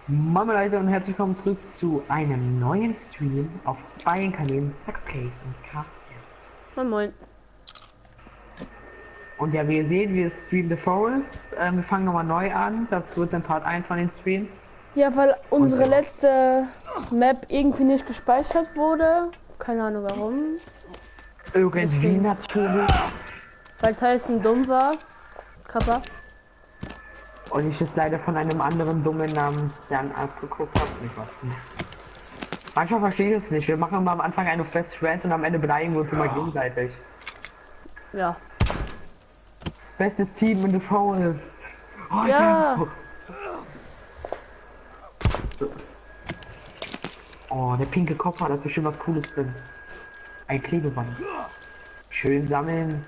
Moin Leute und herzlich willkommen zurück zu einem neuen Stream auf beiden Kanälen Zackplays und Carpsen. Moin Moin. Und ja, wie ihr seht, wir streamen The Forest. Wir fangen nochmal neu an. Das wird dann Part 1 von den Streams. Ja, weil unsere Und, letzte Map irgendwie nicht gespeichert wurde. Keine Ahnung warum. irgendwie Deswegen. natürlich. Weil Tyson dumm war. Kappa. Und ich es leider von einem anderen dummen Namen dann abgeguckt habe. Nicht was. Manchmal verstehe ich es nicht. Wir machen immer am Anfang eine Best Friends und am Ende beleidigen wir uns immer gegenseitig. Ja. Bestes Team in The Forest. Oh, Ja. Oh, der pinke Koffer, da ist bestimmt was Cooles drin. Ein Klebeband. Schön sammeln.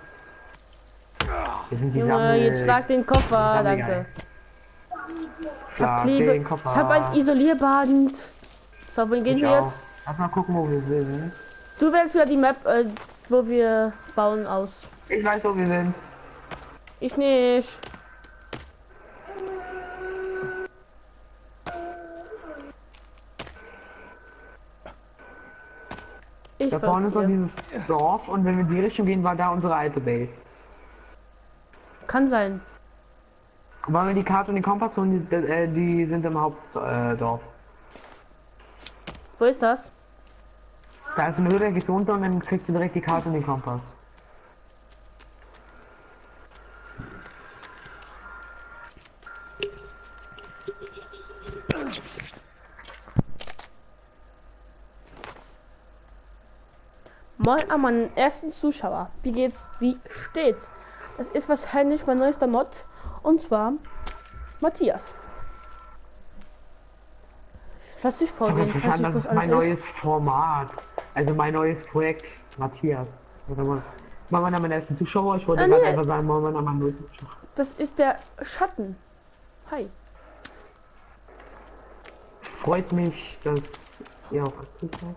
Wir sind die Junge, jetzt schlag den Koffer, Sammelgeil. danke. Ich hab Schlag den Klebe. Koffer. Ich hab ein Isolierband. So, wohin gehen Ich wir auch. jetzt? Lass mal gucken, wo wir sind. Du wählst wieder die Map, wo wir bauen aus. Ich weiß, wo wir sind. Ich nicht. Ich Da vorne ist noch folge dir. dieses Dorf und wenn wir in die Richtung gehen, war da unsere alte Base. Kann sein. Wollen wir die Karte und den Kompass holen? Die sind im Hauptdorf. Wo ist das? Da ist eine Höhle, da gehst du runter und dann kriegst du direkt die Karte und den Kompass. Moin an meinen ersten Zuschauer. Wie geht's? Wie steht's? Das ist wahrscheinlich mein neuester Mod. Und zwar Matthias. Lass dich Ich habe vorgehen. Ich weiß verstanden, nicht, das was ist mein alles ist. neues Format. Also mein neues Projekt, Matthias. Moin an meinen ersten Zuschauer. Ich wollte Ah, gerade nee. einfach sagen, moin an meinen neuen Zuschauer. Das ist der Schatten. Hi. Freut mich, dass ihr auch aktiv seid.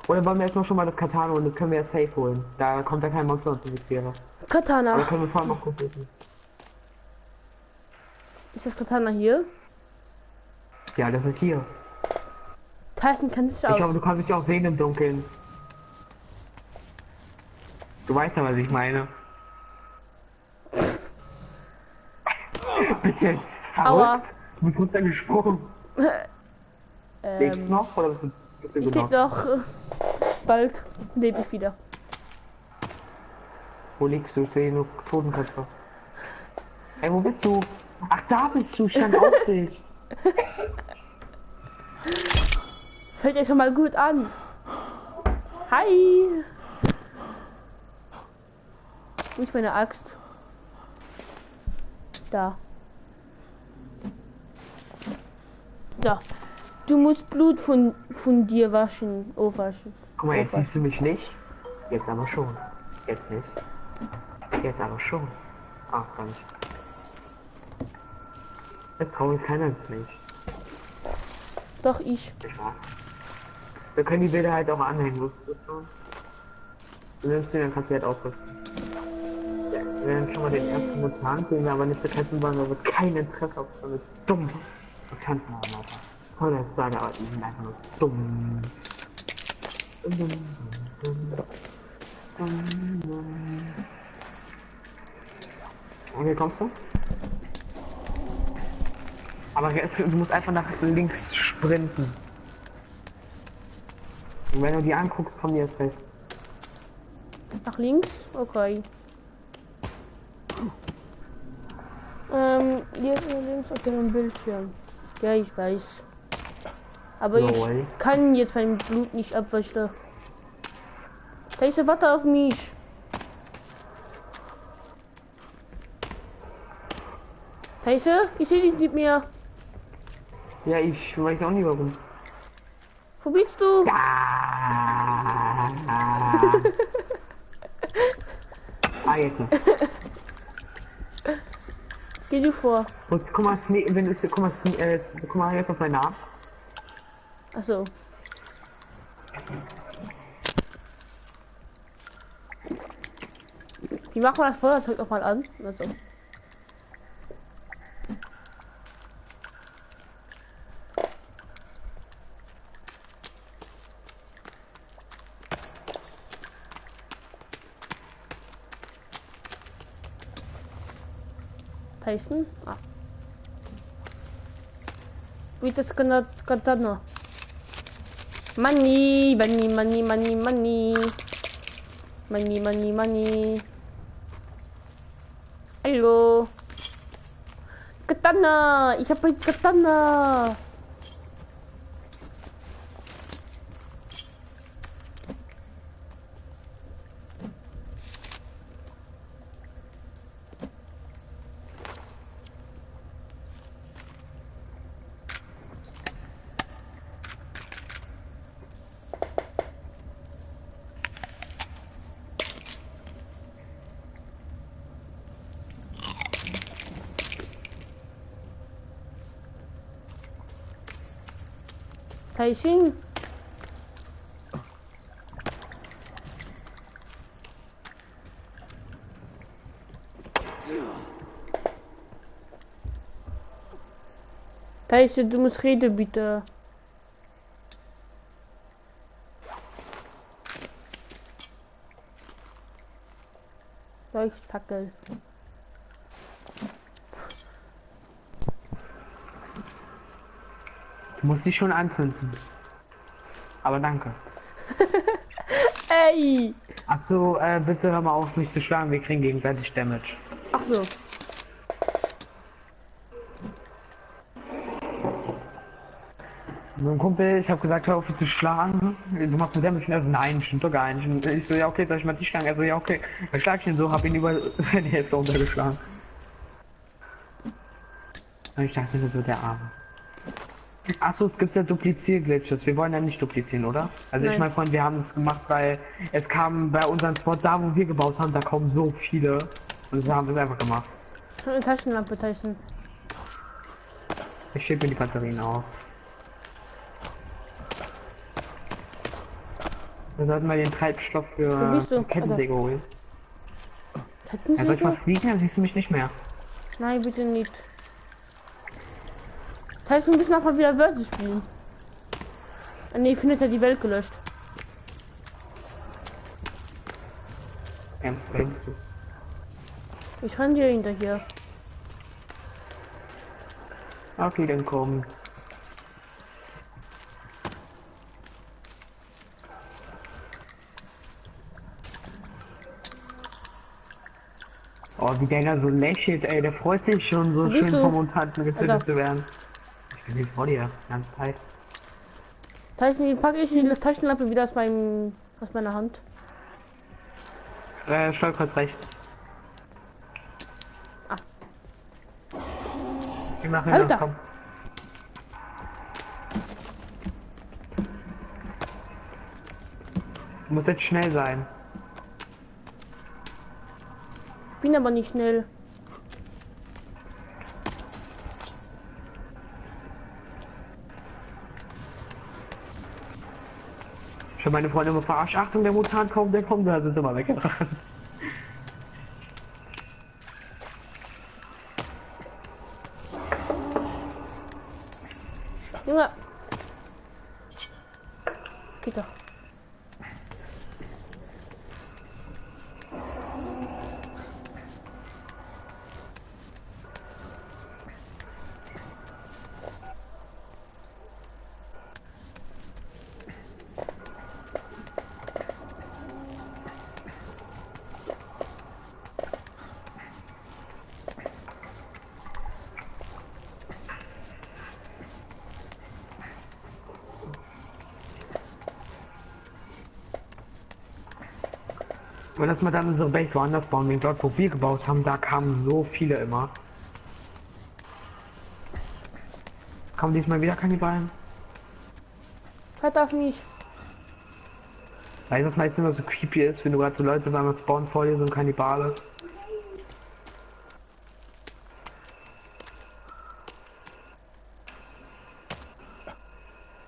Oder wollen wir erstmal schon mal das Katana und das können wir ja safe holen. Da kommt ja kein Monster uns in die Quere. Aber Katana. können wir vorher noch gucken. Ist das Katana hier? Ja, das ist hier. Tyson kennt sich Ich glaube, aus. du kannst dich auch sehen im Dunkeln. Du weißt ja, was ich meine. Bist du jetzt Aua. verrückt? Du bist runtergesprungen. Lebst du noch oder bist du Ich lebe noch. Bald lebe ich wieder. Wo liegst du? Ich sehe nur Totenköpfe. Ey, wo bist du? Ach, da bist du. Ich stand auf dich. Fällt dir schon mal gut an. Hi. Wo ist meine Axt? Da. Da. Du musst Blut von dir waschen. Oh, waschen. Guck mal, jetzt Oh, siehst du mich nicht. Jetzt aber schon. Jetzt nicht. Jetzt aber schon. Ach, gar nicht. Jetzt traue ich keiner nicht. Doch, ich. Nicht wahr? Wir können die Bilder halt auch anhängen. Wusstest du schon? Du nimmst den, dann kannst du halt ausrüsten. Ja, wir werden schon mal den ersten Mutant, den wir aber nicht bekämpfen wollen, weil wir kein Interesse auf so eine dumme Mutanten haben, Alter. Voll das sagen, aber die sind einfach nur dumm. Dumm, dumm, dumm, dumm, dumm. Und hier kommst du? Aber du musst einfach nach links sprinten. Und wenn du die anguckst, kommen die erst recht. Nach links? Okay. Hier ist nur links auf dem Bildschirm. Ja, ich weiß. Aber Lol. ich kann jetzt mein Blut nicht abwaschen. Da ist der Watte auf mich. Teise, ich sehe dich nicht mehr. Ja, ich weiß auch nicht warum. Wo bist du? Ja. Jetzt. Geh du vor. Und guck mal, wenn du guck mal jetzt auf meinen Namen. Achso. Wie machen wir das Feuerzeug noch mal an? Also. Tyson? Ah. Wie das Katana? Money, money, money, money, money. Money, money, money. Hallo. Katana. Ich habe jetzt Katana. Tyson. Tyson, du musst reden, bitte. Leuchtfackel. Du musst dich schon anzünden. Aber danke. Ey! Achso, bitte hör mal auf, mich zu schlagen. Wir kriegen gegenseitig Damage. Ach so. So ein Kumpel, ich habe gesagt, hör auf, mich zu schlagen. Du machst mit Damage. Also nein, stimmt doch gar nicht. Und ich so, ja okay, soll ich mal dich schlagen? Also ja okay. Dann schlag ich ihn so, hab ihn über seine Hälfte runtergeschlagen. Und ich dachte mir so, der Arme. Achso, es gibt ja Duplizierglitches. Wir wollen ja nicht duplizieren, oder? Also Nein. ich mein Freund, wir haben das gemacht, weil es kam bei unserem Spot, da wo wir gebaut haben, da kommen so viele. Und wir haben es einfach gemacht. Schon eine Taschenlampe, Tyson. Ich schieb mir die Batterien auf. Wir sollten mal den Treibstoff Wo für bist du? Kettensäge holen. Ja, soll ich Kettensäge? was sneaken? Dann siehst du mich nicht mehr. Nein, bitte nicht. Tyson, du bist nachher wieder Wörter spielen. Ne, findet er die Welt gelöscht. Bringst du. Ich renn dir hinterher. Okay, dann komm. Oh, wie der so lächelt, ey, der freut sich schon so Wo bist schön du? vom Mutanten getötet Alter. zu werden. Ich bin hier vor dir, die ganze Zeit. Tyson, wie packe ich die Taschenlampe wieder aus meiner Hand? Steuerkreuz rechts. Ah. Wir machen Alter. komm. Du musst jetzt schnell sein. Bin aber nicht schnell. Ich habe meine Freunde immer verarscht. Achtung, der Mutant kommt, der kommt, da sind immer weggerannt. Junge. Geht doch. Und dass wir dann unsere Base woanders bauen, wegen dort, wo wir gebaut haben, da kamen so viele immer. Kommen diesmal wieder Kannibalen? Hört auf mich. Weißt du, was meistens immer so creepy ist, wenn du gerade so Leute auf einmal spawnen vor dir, so ein Kannibale?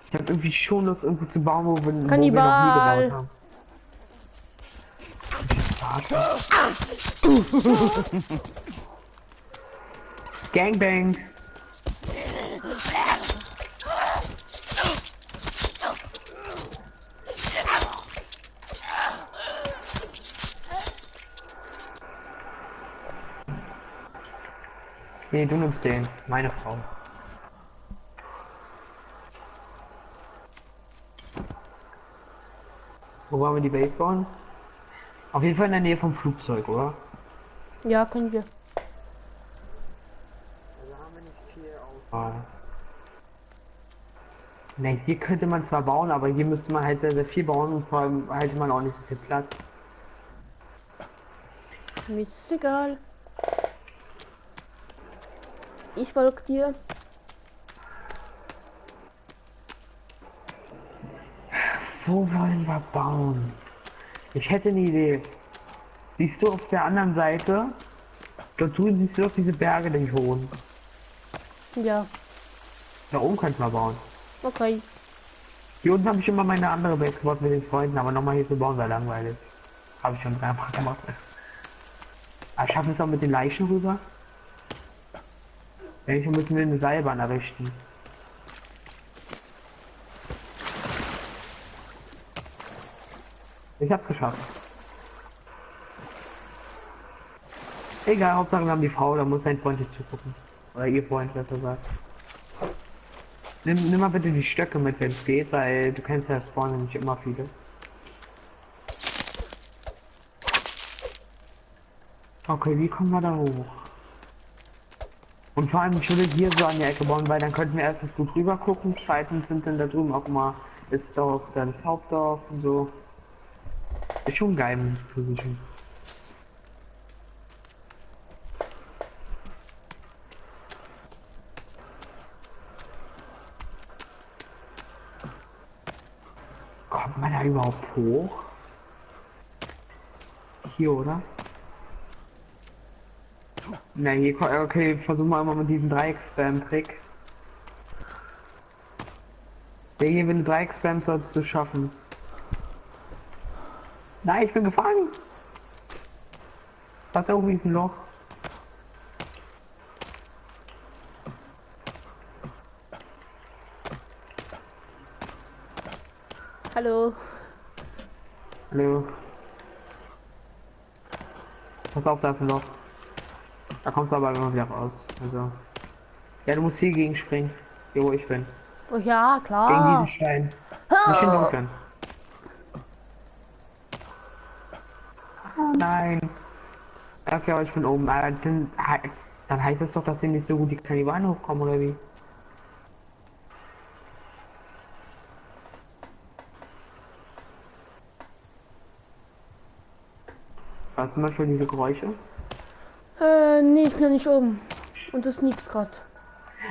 Ich hab irgendwie schon Lust, irgendwo zu bauen, wo wir noch nie Kannibal. gebaut haben. Gangbang! Nee, du nimmst den. Meine Frau. Wo wollen wir die Base bauen? Auf jeden Fall in der Nähe vom Flugzeug, oder? Ja, können wir. Also haben wir nicht viel Auswahl. Ne, hier könnte man zwar bauen, aber hier müsste man halt sehr, sehr viel bauen und vor allem hätte man auch nicht so viel Platz. Mir ist es egal. Ich folge dir. Wo wollen wir bauen? Ich hätte eine Idee. Siehst du auf der anderen Seite? Dort drüben siehst du doch diese Berge, die hohen. Ja, Da oben könnten wir bauen. okay. Hier unten habe ich immer meine andere Base gebaut mit den Freunden, aber nochmal hier zu bauen wäre langweilig. Habe ich schon dreimal gemacht. Aber schaffen wir es auch mit den Leichen rüber? Wenn nicht, müssen wir eine Seilbahn errichten. Ich hab's geschafft. Egal, Hauptsache wir haben die Frau, da muss sein Freund nicht zugucken. Oder ihr Freund, besser gesagt. Nimm mal bitte die Stöcke mit, wenn es geht, weil du kennst ja spawnen nicht immer viele. Okay, wie kommen wir da hoch? Und vor allem, ich würde hier so an die Ecke bauen, weil dann könnten wir erstens gut rüber gucken, zweitens sind dann da drüben auch mal das Dorf, dann das Hauptdorf und so. Ist schon geil mit Position. Kommt man da überhaupt hoch? Hier, oder? Na, hier, okay, versuchen wir mal mit diesem Dreiecks-Spam-Trick. Der hier, wenn du Dreiecks-Spam sollst du schaffen. Nein, ich bin gefangen! Was irgendwie ist ein Loch? Hallo. Hallo. Pass auf, da ist ein Loch. Da kommst du aber immer wieder raus. Also. Ja, du musst hier gegen springen. Hier wo ich bin. Oh ja, Gegen klar. diesen Stein. Nicht in Dunkeln. Oh nein. Okay, aber ich bin oben. Dann heißt es doch, dass hier nicht so gut die Kannibalen hochkommen, oder wie? Was zum Beispiel diese Geräusche? Nee, ich bin ja nicht oben. Und das nichts gerade.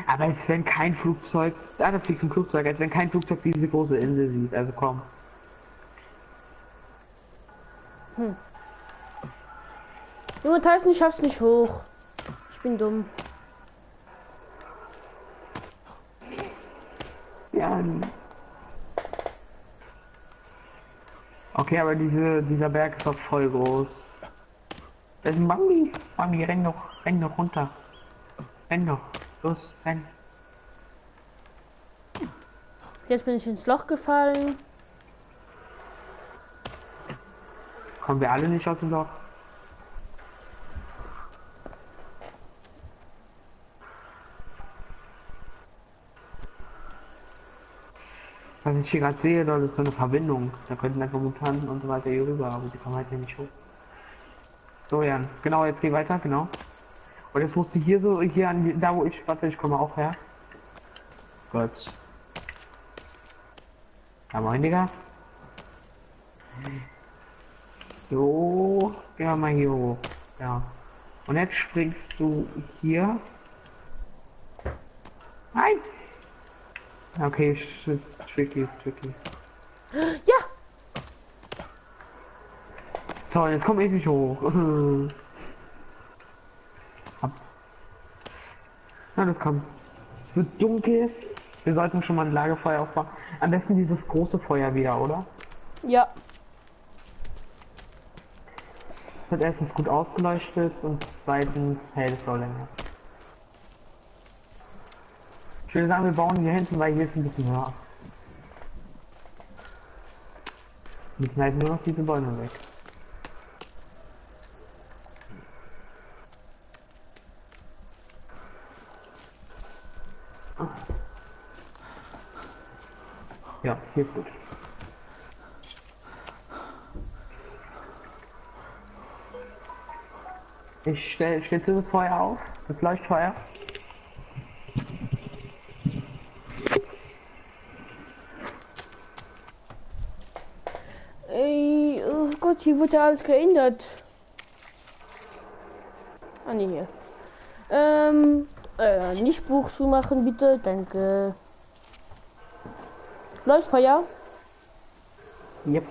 Aber als wenn kein Flugzeug, da fliegt ein Flugzeug, als wenn kein Flugzeug diese große Insel sieht, also komm. Junge Tyson, ich schaff's nicht hoch. Ich bin dumm. Ja. Okay, aber dieser Berg ist auch voll groß. Das ist ein Bambi. Bambi, renn doch runter. Renn doch. Los, renn. Jetzt bin ich ins Loch gefallen. Kommen wir alle nicht aus dem Loch? Was ich hier gerade sehe, das ist so eine Verbindung. Da könnten einfach Mutanten und so weiter hier rüber, aber sie kommen halt hier nicht hoch. So, Jan. Genau, jetzt geh weiter, genau. Und jetzt musst du hier so, hier an da wo ich, warte, ich komme auch her. Gut. Ja, moin, Digga. So, gehen wir mal hier hoch. Ja. Und jetzt springst du hier. Nein! Okay, ist tricky, ist tricky. Ja! Toll, jetzt komme ich nicht hoch. Hab's. Na, das kommt. Es wird dunkel. Wir sollten schon mal ein Lagerfeuer aufbauen. Am besten dieses große Feuer wieder, oder? Ja. Es wird erstens gut ausgeleuchtet und zweitens hält es so länger. Ich würde sagen, wir bauen hier hinten, weil hier ist ein bisschen höher. Wir müssen halt nur noch diese Bäume weg. Hier ist gut. Ich stelle das Feuer auf, das Leuchtfeuer. Ey, oh Gott, hier wurde ja alles geändert. Ah, nee, hier. Nicht Buch zumachen, bitte. Danke. Leuchtfeuer? Yep.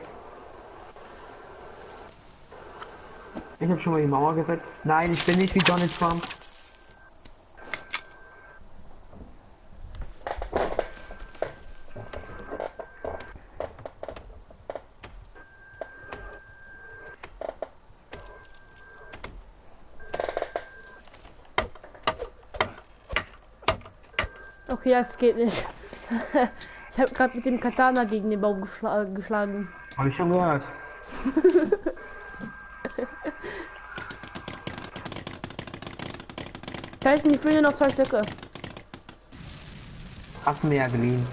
Ich habe schon mal die Mauer gesetzt. Nein, ich bin nicht wie Donald Trump. Okay, das geht nicht. Ich habe gerade mit dem Katana gegen den Baum geschlagen. Habe ich schon gehört. Da ist die Fülle noch 2 Stücke. Hast du mir ja geliehen.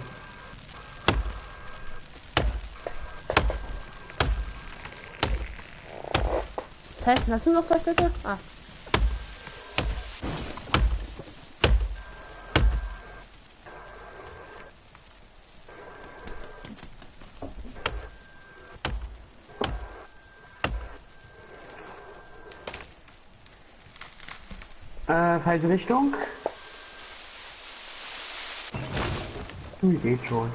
Testen, hast du noch 2 Stücke? Ah. Falsche Richtung. Geht schon.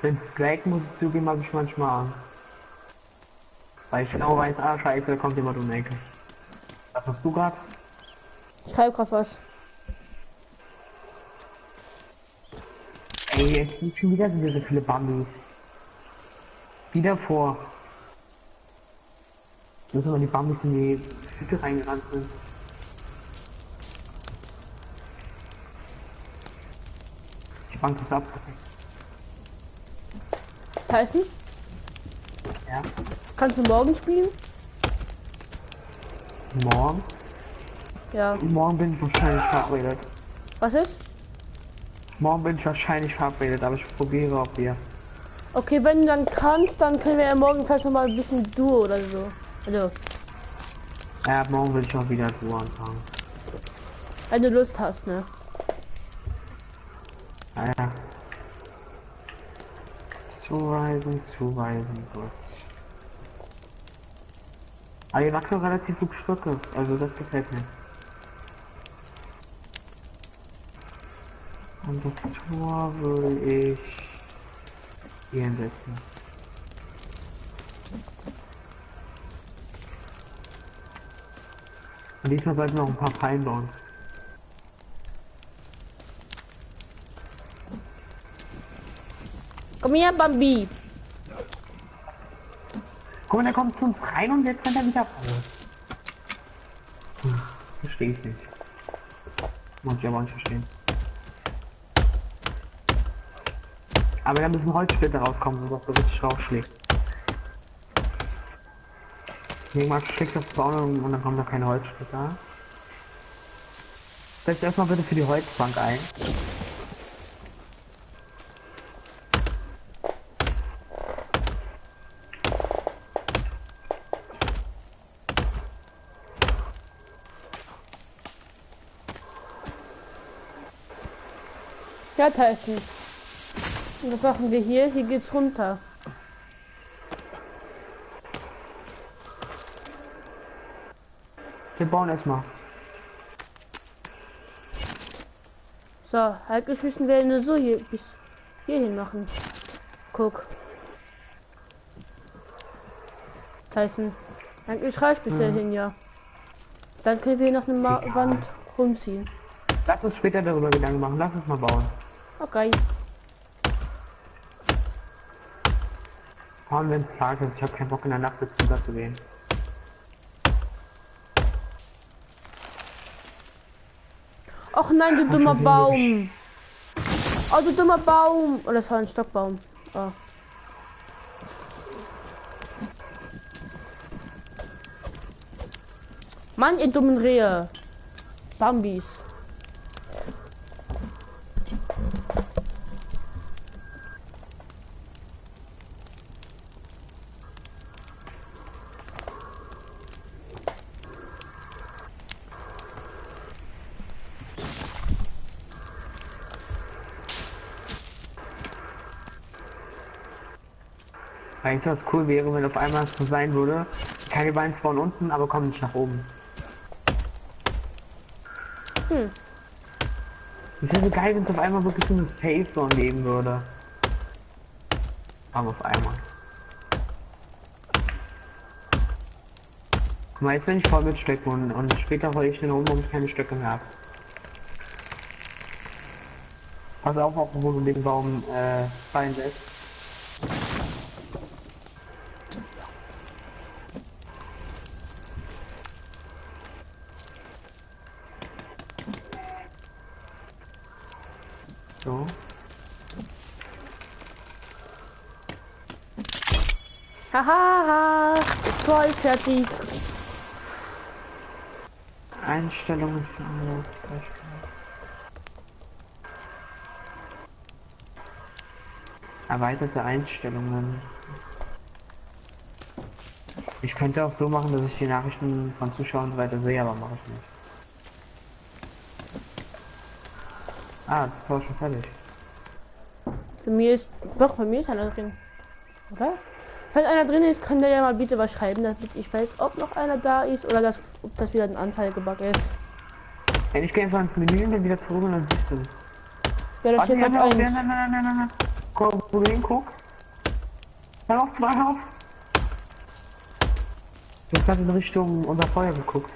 Wenn es lag, muss ich zugeben, habe ich manchmal Angst. Weil ich genau weiß, ah scheiße, da kommt jemand um die Ecke. Was hast du gerade? Ich schreibe gerade was. Ey, jetzt sind schon wieder so viele Bambis. Wieder vor. Das sind immer die Bambis in die Hütte reingerannt sind. Ich fand das ab. Tyson? Ja. Kannst du morgen spielen? Morgen? Ja. Morgen bin ich wahrscheinlich verabredet. Was ist? Morgen bin ich wahrscheinlich verabredet, aber ich probiere auch wir. Okay, wenn du dann kannst, dann können wir ja morgen vielleicht noch mal ein bisschen Duo oder so. Also, Ja, morgen will ich auch wieder Duo anfangen. wenn du Lust hast, ne? Ah, ja. Zuweisen, gut. Aber ihr wachsen relativ gut Stücke, also das gefällt mir. Und das Tor würde ich hier hinsetzen. Und diesmal sollten wir noch ein paar Fallen bauen. Komm her, Bambi. Guck mal, der kommt zu uns rein und jetzt rennt er wieder raus. Verstehe ich nicht. Muss ich aber nicht verstehen. Aber da müssen Holzsplitter rauskommen, sodass du richtig rausschlägt. Irgendwann schlägst du auf Bauen und dann kommt da keine Holzsplitter. Setz erstmal bitte für die Holzbank ein. Ja, Tyson. Und was machen wir hier? Hier geht's runter. Wir bauen erstmal. So, eigentlich müssen wir nur so hier bis hierhin machen. Guck. Tyson. Eigentlich reicht bis hierhin, ja. Dann können wir hier noch eine Wand rumziehen. Lass uns später darüber Gedanken machen. Lass uns mal bauen. Okay. Vor allem wenn es Tag ist. Ich habe keinen Bock in der Nacht ins Zimmer zu gehen. Ach nein, du dummer Baum. Oh, du dummer Baum. Oh, das war ein Stockbaum. Oh. Mann, ihr dummen Rehe. Bambis. Weißt du, was cool wäre, wenn auf einmal so sein würde? Keine Beine spawnen unten, aber kommen nicht nach oben. Es wäre so geil, wenn es auf einmal wirklich so eine Safe Zone geben würde. Aber auf einmal. Guck mal, jetzt bin ich voll mit Stöcken und später hole ich den rum, wo ich keine Stöcke mehr habe. Pass auf, auch wo du den Baum fallen lässt. So. Hahaha, Tor ist fertig. Einstellungen für andere Beispiel. Erweiterte Einstellungen. Ich könnte auch so machen, dass ich die Nachrichten von Zuschauern und so weiter sehe, aber mache ich nicht. Ah, das war schon fertig. Bei mir ist einer drin. Oder? Wenn einer drin ist, kann der ja mal bitte was schreiben, damit ich weiß, ob noch einer da ist oder ob das wieder ein Anzeigebug ist. Wenn ich gehe einfach ins Menü und dann wieder zurück und dann siehst du. Ja, das steht Nein, Map 1. nein. Guck, wo du hinguckst. Hör auf, zwei auf. Du hast gerade in Richtung unser Feuer geguckt.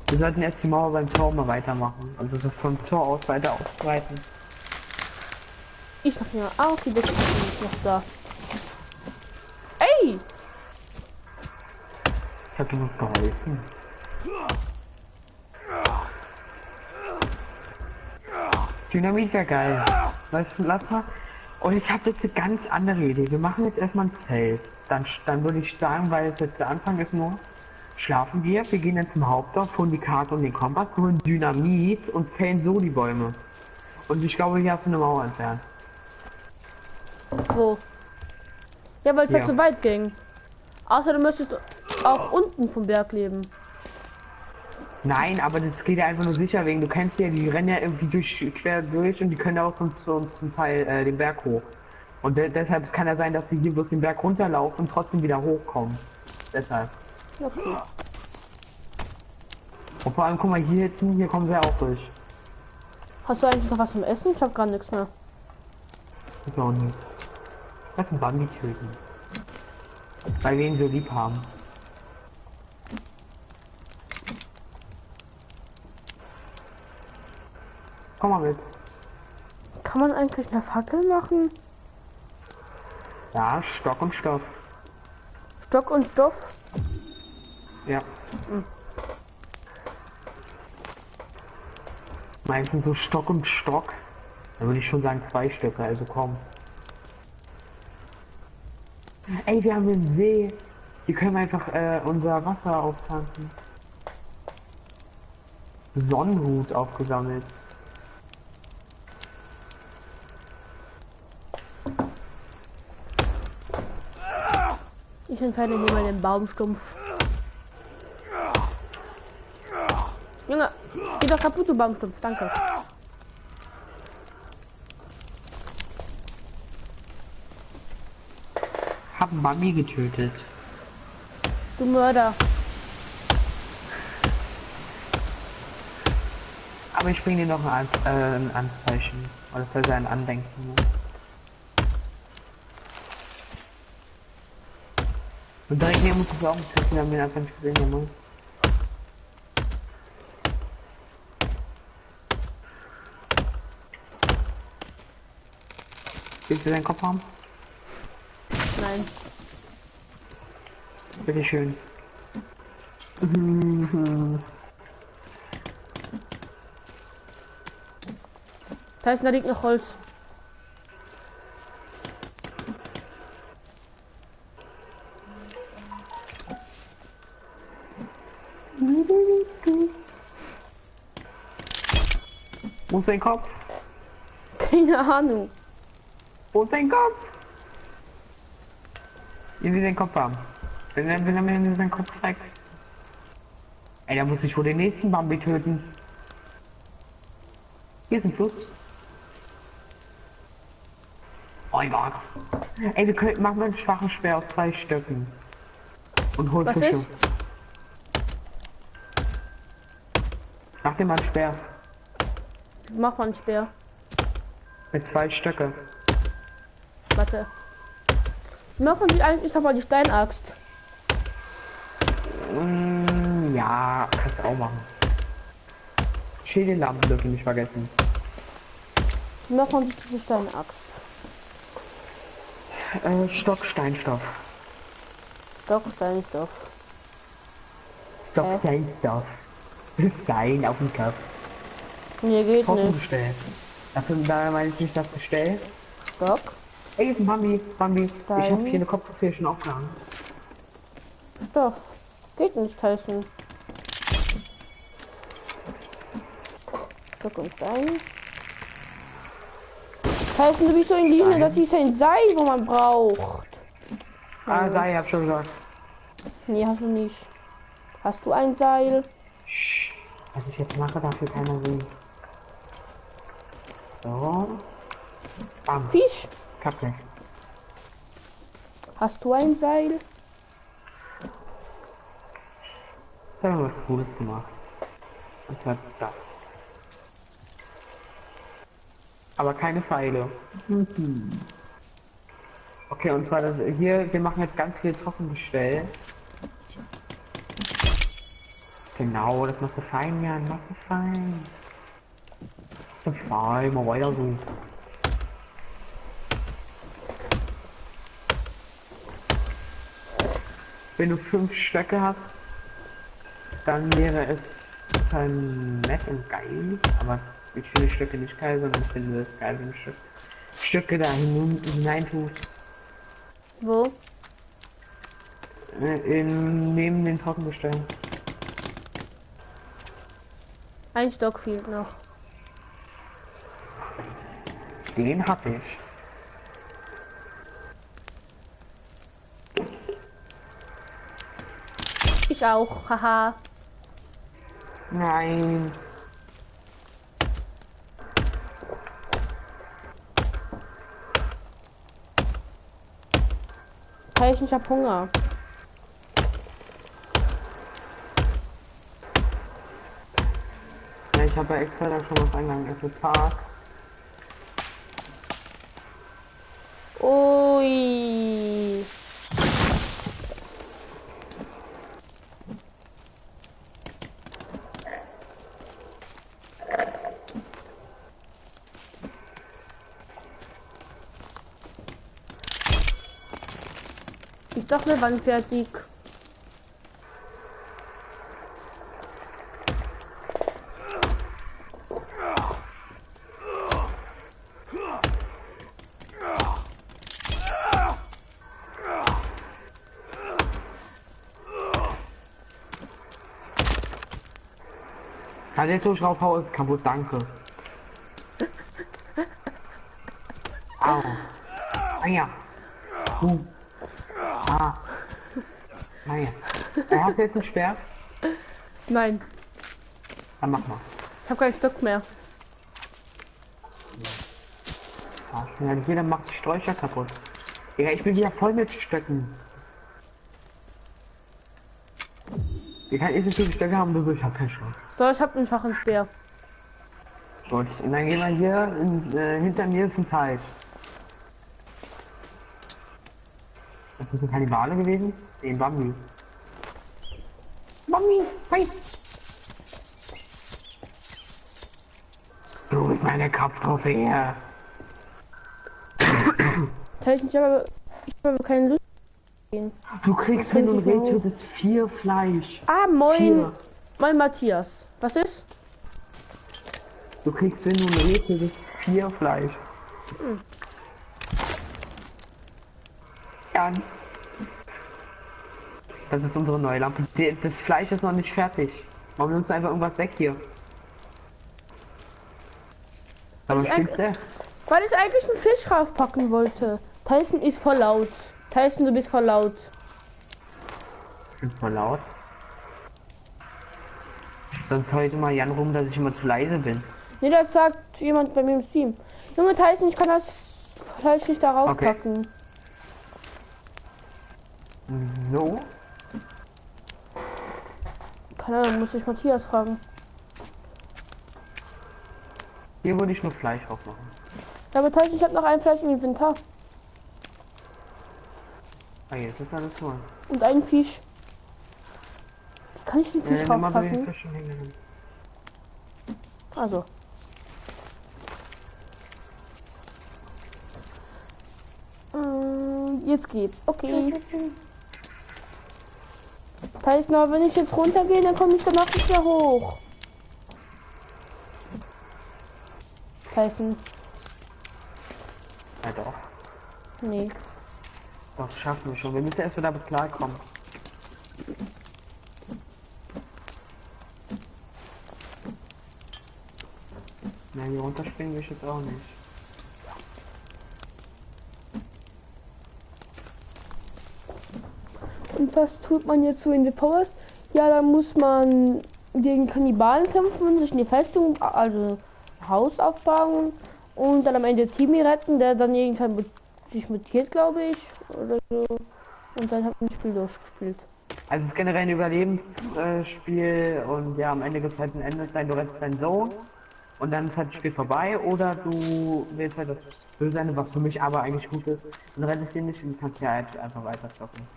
Wir sollten erst die Mauer beim Tor mal weitermachen. Also so vom Tor aus weiter ausbreiten. Ich noch ja. Ah, okay, das ist noch da. Ey! Ich hab dir noch geholfen. Dynamit wäre geil. Lass mal. Und ich habe jetzt eine ganz andere Idee. Wir machen jetzt erstmal ein Zelt. Dann würde ich sagen, weil es jetzt der Anfang ist nur, schlafen wir gehen dann zum Hauptdorf, holen die Karte und den Kompass, holen Dynamit und fällen so die Bäume. Und ich glaube, hier hast du eine Mauer entfernt. Wo? Ja, weil es Ja. halt so weit ging. Außer du müsstest auch unten vom Berg leben. Nein, aber das geht ja einfach nur sicher wegen, du kennst ja, die rennen ja irgendwie quer durch und die können auch zum Teil den Berg hoch. Und deshalb kann ja sein, dass sie hier bloß den Berg runterlaufen und trotzdem wieder hochkommen. Deshalb. Okay. Und vor allem, guck mal, hier hinten, hier kommen sie ja auch durch. Hast du eigentlich noch was zum Essen? Ich hab gar nichts mehr. Ich auch nicht. Lass einen Bambi töten. Weil wir ihn so lieb haben. Komm mal mit. Kann man eigentlich eine Fackel machen? Ja, Stock und Stoff. Stock und Stoff? Ja. Meistens so Stock und Stock. Dann würde ich schon sagen 2 Stöcke, also komm. Ey, wir haben den See. Hier können wir einfach unser Wasser auftanken. Sonnenhut aufgesammelt. Ich entferne hier mal den Baumstumpf. Junge, geh doch kaputt, du Baumstumpf, danke. Hab einen Bambi getötet. Du Mörder. Aber ich bringe dir noch ein Anzeichen. Oder das heißt ein Andenken. Ne? Und direkt neben uns ist auch ein Tisch, wir haben den einfach nicht gesehen, Junge. Willst du deinen Kopf haben? Nein. Bitteschön. Da ist, da liegt noch Holz. Wo ist dein Kopf? Keine Ahnung. Wo ist dein Kopf? Ich will den Kopf haben. Wenn er mir seinen Kopf zeigt. Ey, da muss ich wohl den nächsten Bambi töten. Hier ist ein Fluss. Oh mein Gott. Ey, wir können, machen wir einen schwachen Speer auf 2 Stöcken. Und holen Was Fische. ist? Mach dir mal einen Speer. Mach mal einen Speer. Mit 2 Stöcke. Warte. Machen Sie eigentlich noch mal die Steinaxt? Ja, kannst du auch machen. Schädellampen dürfen nicht vergessen. Machen Sie diese Steinaxt. Stock, Steinstoff. Doch, Steinstoff. Stock, Steinstoff. Stein auf dem Kopf. Nee, geht nicht. Gestell. Dafür, da meine ich nicht das Gestell. Stock. Ey, ist ein Bambi. Bambi. Stein. Ich habe hier eine Kopftrophäe schon aufgeladen. Stoff. Geht nicht, Tyson. Stock und Stein. Tyson, du bist so in Linie, das ist ein Seil, wo man braucht. Ah, Seil, hab schon gesagt. Nee, hast du nicht. Hast du ein Seil? Was ich jetzt mache, darf hier keiner sehen. So. Bam. Fisch? Kappe. Hast du ein Seil? Da haben wir was Cooles gemacht. Und zwar das. Aber keine Pfeile. Okay, und zwar das hier, wir machen jetzt ganz viel Trockengestell. Genau, das machst du fein, Jan, machst du fein. Machst du fein, mal weiter so. Wenn du 5 Stöcke hast, dann wäre es nett und geil, aber ich finde Stücke nicht geil, sondern ich finde es geil, wenn du Stücke da hinein tust. Wo? Neben den Trockengestell. Ein Stock fehlt noch. Den hab ich. Ich auch, haha. Nein. Tyson, ich hab Hunger. Ja, ich habe ja extra da schon was eingegangen. Es wird Tag. Ui. Ist doch eine Wand fertig. Kann jetzt so drauf hauen, ist kaputt, danke. Au. Ah ja. Ah. Naja. Hast du jetzt einen Speer? Nein, Dann mach mal. ich habe keinen Stock mehr. Ja, jeder macht die Sträucher kaputt. Ja, ich bin wieder voll mit Stöcken. Ich kann nicht so viele Stöcke haben, du ich hab keinen Stock. So, ich habe einen schwachen Speer. Gut, und dann gehen wir hier, hinter mir ist ein Teich. Das ist ein Kannibale gewesen? Den Bambi. Bambi, hi! Du bist meine Kopftrophäe. Tyson, ich habe keine Lust zu gehen. Du kriegst, wenn du ein Reh tötest, 4 Fleisch. Ah, moin. 4. Moin, Matthias. Was ist? Du kriegst, wenn du ein Reh tötest, 4 Fleisch. Jan. Das ist unsere neue Lampe. Das Fleisch ist noch nicht fertig. Warum nimmst du einfach irgendwas weg hier? Aber stimmt der? Weil ich eigentlich einen Fisch draufpacken wollte. Tyson ist voll laut. Tyson, du bist voll laut. Ich bin voll laut. Sonst heute mal Jan rum, dass ich immer zu leise bin. Nee, das sagt jemand bei mir im Team. Junge Tyson, ich kann das Fleisch nicht darauf Okay. packen. So. Keine Ahnung, muss ich Matthias fragen. Hier würde ich nur Fleisch drauf machen. Ja, aber Tyson, ich habe noch ein Fleisch im Inventar. Ah, jetzt ist alles voll. Und ein Fisch. Kann ich den Fisch nimm mal so den draufpacken? Fisch und häng den hin. Also. Jetzt geht's. Okay. Tyson, aber wenn ich jetzt runtergehe, dann komme ich danach nicht mehr hoch. Tyson. Ja doch. Nee. Doch, schaffen wir schon. Wir müssen erst wieder damit klarkommen. Na, hier runterspringen will ich jetzt auch nicht. Und was tut man jetzt so in The Forest? Ja, da muss man gegen Kannibalen kämpfen, sich eine Festung, also Haus aufbauen und dann am Ende Timmy retten, der dann irgendwann sich mutiert, glaube ich, oder so. Und dann hat man das Spiel durchgespielt. Also es ist generell ein Überlebensspiel und ja, am Ende gibt es halt ein Ende, du rettest deinen Sohn und dann ist halt das Spiel vorbei oder du willst halt das Böse Ende, was für mich aber eigentlich gut ist, und rettest ihn nicht und kannst ja halt einfach weiter zocken.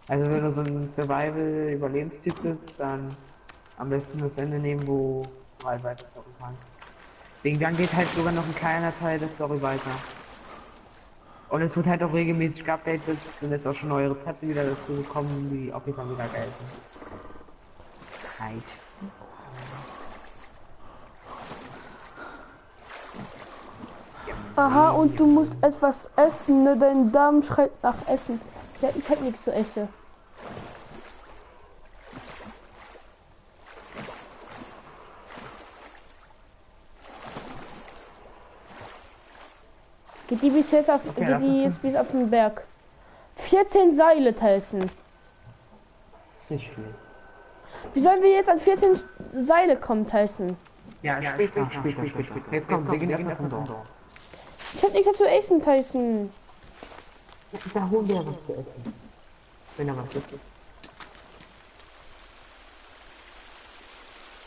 Also wenn du so ein Survival-Überlebenstyp bist, dann am besten das Ende nehmen, wo du halt weiter zocken kannst. Wegen dann geht halt sogar noch ein kleiner Teil der Story weiter. Und es wird halt auch regelmäßig geupdatet, es sind jetzt auch schon neue Rezepte wieder dazu gekommen, die auf jeden Fall wieder gelten. Reicht es? Aha, und du musst etwas essen, ne? Dein Darm schreit nach Essen. Ja, ich hab nichts zu essen. Geht die bis jetzt auf, Okay, geht das die ist jetzt bis auf den Berg? 14 Seile, Tyson. Ist nicht viel. Wie sollen wir jetzt an 14 Seile kommen, Tyson? Ja, später. Jetzt kommt, wir gehen erstmal zum Dorf. Ich hab nichts zu essen, Tyson. Da holen wir was zu essen. Wenn er was ist.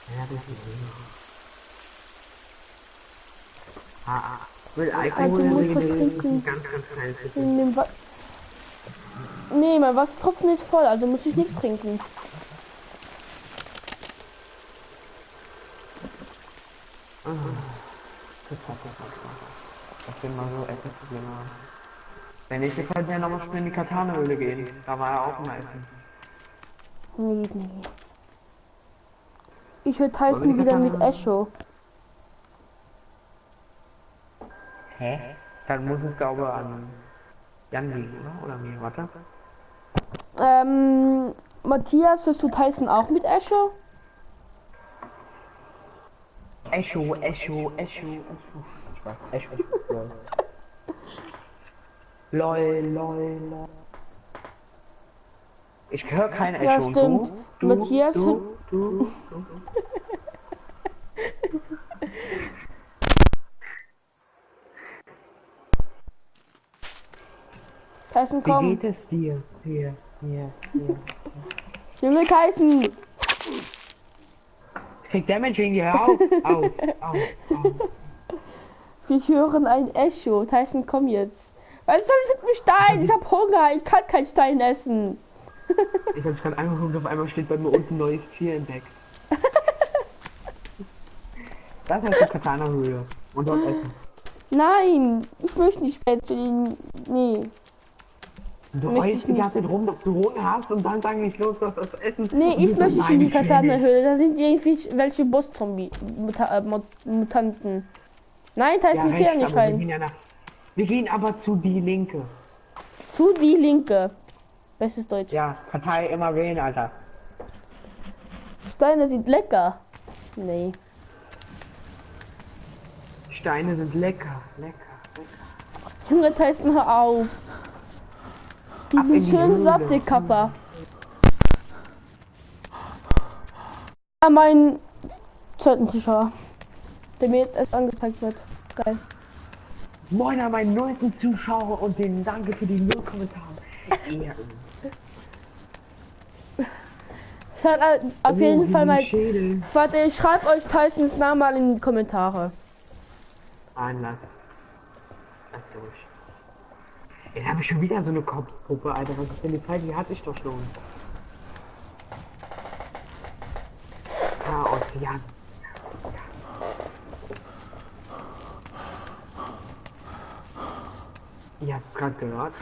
Ja, das ist will Alkohol du musst in was den trinken. ganz kleines In bisschen. dem Nee, mein Wassertropfen ist voll, also muss ich nichts trinken. Dass wir mal so Essensprobleme haben. Wenn nicht, wir könnten ja nochmal schnell in die Katana-Höhle gehen. Da war ja auch mal Essen. Nee. Ich höre Tyson wieder mit Echo. Hä? Dann muss es, glaube ich, an Jan liegen, oder? Oder mir? Warte. Matthias, hörst du Tyson auch mit Echo? Echo. Spaß. Echo. Lol. Ich höre kein Echo. Ja, stimmt. Du, Matthias. du. Tyson, Wie komm. geht es dir? Junge Tyson. Kriegt Damage wegen dir auf. Wir hören ein Echo. Tyson, komm jetzt. Was soll ich mit dem Stein? Ich hab Hunger. Ich kann keinen Stein essen. Ich hab's gerade angeguckt, auf einmal steht bei mir unten ein neues Tier entdeckt. Das heißt die Katana-Höhle. Und dort essen. Nein, ich möchte nicht später zu den. Nee. Du Möchte heulst ich die nicht. ganze Zeit rum, dass du Hunger hast und dann sagen nicht los, dass das Essen. Nee, Und ich du möchte so, nicht in die nein, ich will Katana-Höhle. Da sind irgendwie welche Boss-Zombie-Mutanten. Nein, Tyson, ich geh da nicht aber rein. wir gehen aber zu die Linke. Zu die Linke. Bestes Deutsch. Ja, Partei immer wählen, Alter. Steine sind lecker. Nee. Steine sind lecker. Junge Tyson, hör auf. Die Ab in sind die schön Höhle. saftig, Kappa. Ah, mein zweiten Zuschauer, der mir jetzt erst angezeigt wird. Geil. Moin an meinen 9. Zuschauer und den danke für die 0 Kommentare. Ehren. Schaut auf jeden Fall mal. Schädel. Warte, ich schreibe euch Tysons Namen mal in die Kommentare. Anlass. Lass ruhig. Jetzt habe ich schon wieder so eine Kopfpuppe, Alter. Was ist denn die Fall? Die hatte ich doch schon. Chaos, Jan. Ja, hast du es gerade gehört?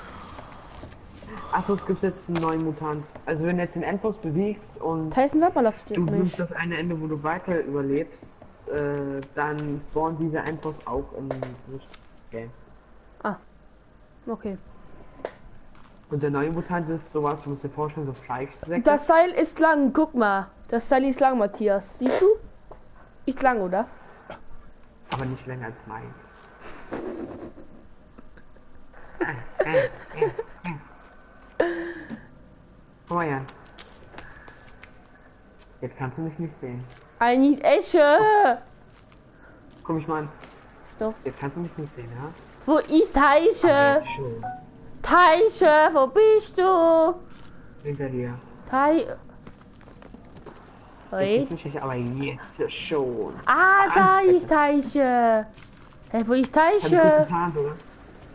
Achso, es gibt jetzt einen neuen Mutant. Also wenn du jetzt den Endboss besiegst und Tyson, sag mal auf du mich. nimmst das eine Ende, wo du weiter überlebst, dann spawnt dieser Endboss auch im Game. Ah. Okay. Und der neue Mutant ist sowas, du musst dir vorstellen, so Fleischsäcke. Das Seil ist lang, guck mal. Das Seil ist lang, Matthias. Siehst du? Ist lang, oder? Aber nicht länger als meins. Guck mal, Jan. Jetzt kannst du mich nicht sehen. I need Esche. Guck mich mal an. Stoff. Jetzt kannst du mich nicht sehen, ja? Wo ist Teiche? Jetzt schon. Teiche, wo bist du? Hinter dir. Teiche. Jetzt ist mich aber jetzt schon. Ah, da ist Teiche. Hey, wo ist Hab ich gut Teiche? getan, oder?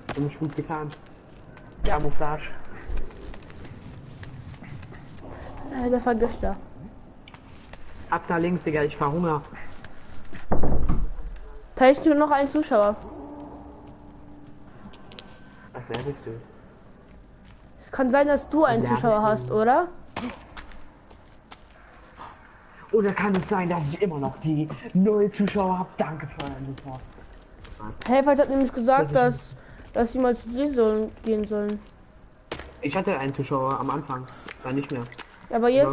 Hab ich gut getan. Camouflage. Der vergisst da. Ab da links, Digga, ich verhungere. Teiche, nur noch ein Zuschauer. Was bist du? Es kann sein, dass du einen Ja, Zuschauer hast, oder? Oder kann es sein, dass ich immer noch die 0 Zuschauer habe? Danke für euren Support. Helfer hat nämlich gesagt, dass sie mal zu dir gehen sollen. Ich hatte einen Zuschauer am Anfang, dann nicht mehr. Aber jetzt,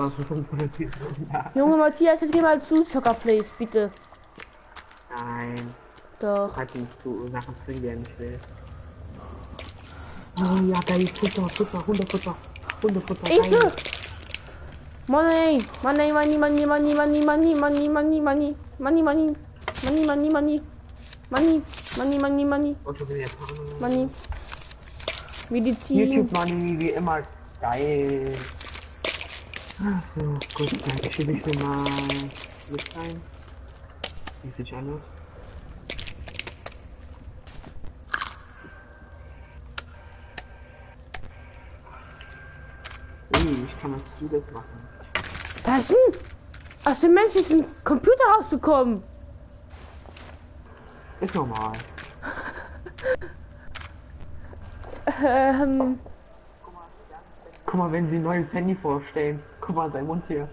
Ja. Junge Matthias, jetzt geh mal zu Soccer Place, bitte. Nein, Doch. halt nicht zu Sachen zwingen, die er nicht will. Oh ja, geil, Futter, Hundefutter, Ich geil. so. Money, money, money, money, money, money, money, money, money, money, money, money, money, money, money, money, money, money, money, Und schon wieder money. Medizin. YouTube Money, wie immer. Geil. Ach so, gut, dann schiebe ich mir mal mit rein. Wie sieht an aus? Ich kann was Gutes machen. Da ist aus dem menschlichen Computer rausgekommen. Ist normal. Guck mal, wenn sie ein neues Handy vorstellen. Guck mal, sein Mund hier.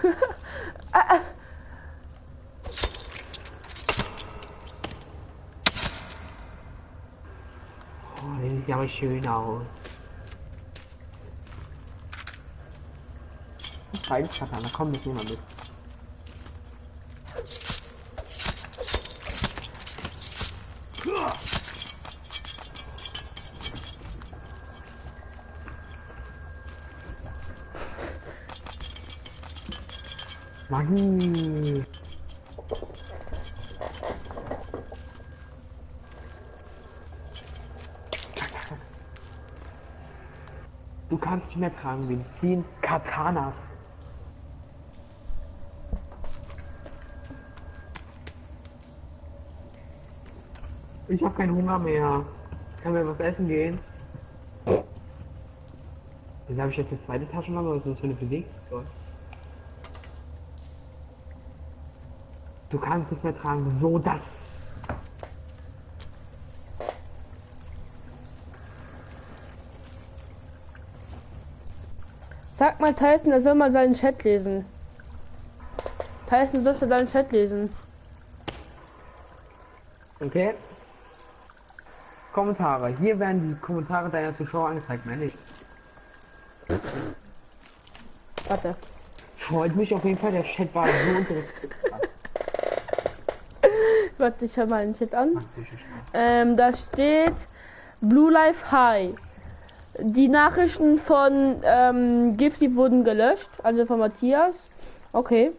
Oh, das sieht aber schön aus. Katana, komm, das nehmen wir mit. Magie. Du kannst nicht mehr tragen, wir ziehen Katanas. Ich habe keinen Hunger mehr. Können wir was essen gehen? Wieso habe ich jetzt eine zweite Taschenlampe? Was ist das für eine Physik? Toll. Du kannst nicht mehr tragen, so das. Sag mal Tyson, er soll mal seinen Chat lesen. Tyson sollte deinen Chat lesen. Okay. Kommentare. Hier werden die Kommentare deiner Zuschauer angezeigt, meine ich. Warte. Freut mich auf jeden Fall, der Chat war so interessant. Warte, ich schau mal den Chat an. Da steht Blue Life High. Die Nachrichten von Gifty wurden gelöscht, also von Matthias. Okay.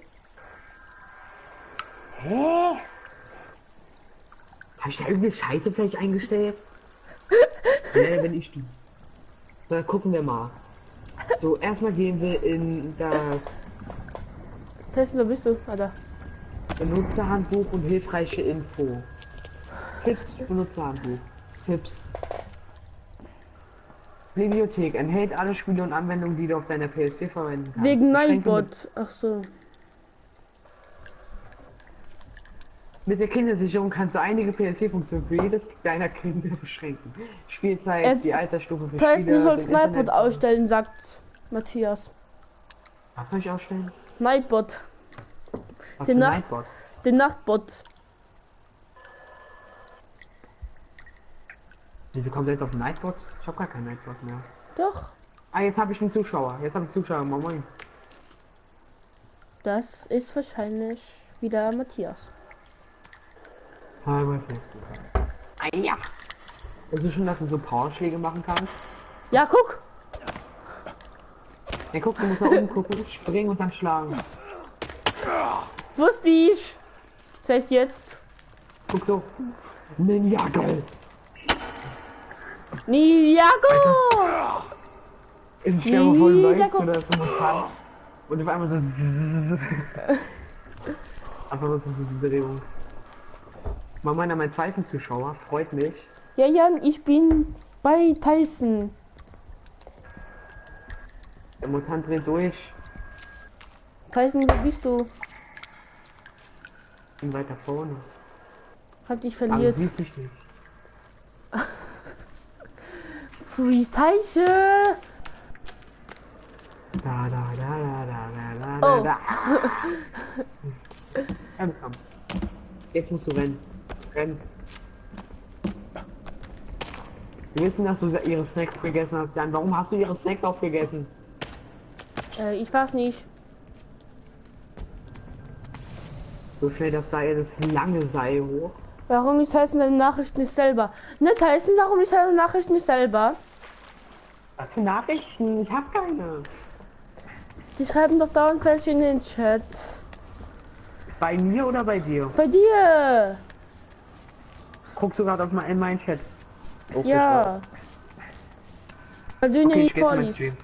Hä? Habe ich da irgendeine Scheiße vielleicht eingestellt? Nee, bin ich die. Na, gucken wir mal. So, erstmal gehen wir in das Testen, wo bist du? Alter. Benutzerhandbuch und hilfreiche Info. Tipps, Benutzerhandbuch. Tipps. Bibliothek enthält alle Spiele und Anwendungen, die du auf deiner PS4 verwenden kannst. Wegen Beschränkungen Nightbot. Ach so. Mit der Kindersicherung kannst du einige PS4-Funktionen für jedes deiner Kinder beschränken. Spielzeit, Es- die Altersstufe für Testen, Spieler, du sollst den Nightbot Internet- ausstellen, sagt Matthias. Was soll ich ausstellen? Nightbot. Was Den für Nacht- Nightbot? Den Nachtbot. Wieso kommt er jetzt auf den Nightbot? Ich habe gar keinen Nightbot mehr. Doch. Ah, jetzt habe ich einen Zuschauer. Jetzt habe ich Zuschauer. Moin, moin. Das ist wahrscheinlich wieder Matthias. Hi, Matthias. Ah, ja. Ist es schon, dass du so Powerschläge machen kannst? Ja, guck. Ja, guck, du musst nach oben gucken, springen und dann schlagen. Wusste ich. Seit jetzt. Guck so. Ninjago. Ninjago! Ich stell mir vor, du läufst Ninjago. oder so was fahren. Und auf einmal so. Einfach nur so diese Bewegung. Mal meiner, mein zweiten Zuschauer, freut mich. Ja, Jan, ich bin bei Tyson. Der Mutant dreht durch. Tyson, wo bist du? Bin weiter vorne. Hab dich Aber du verliert. siehst mich nicht. Freeze Tyson! Da. Oh. Ja, das kam. Jetzt musst du rennen. Rennen. Wir wissen, dass du ihre Snacks gegessen hast. Dann warum hast du ihre Snacks aufgegessen? Ich weiß nicht. So schnell das Seil, das lange Seil hoch. Warum ist Tyson deine Nachricht nicht selber? Ne, Tyson, warum ist deine Nachricht nicht selber? Was für Nachrichten? Ich hab keine. Die schreiben doch dauernd welche in den Chat. Bei mir oder bei dir? Bei dir! Guckst du gerade auf in meinen Chat? Okay, Ja. Weil du ihn Okay, ja ich nicht geh jetzt mal vorliest. Stream.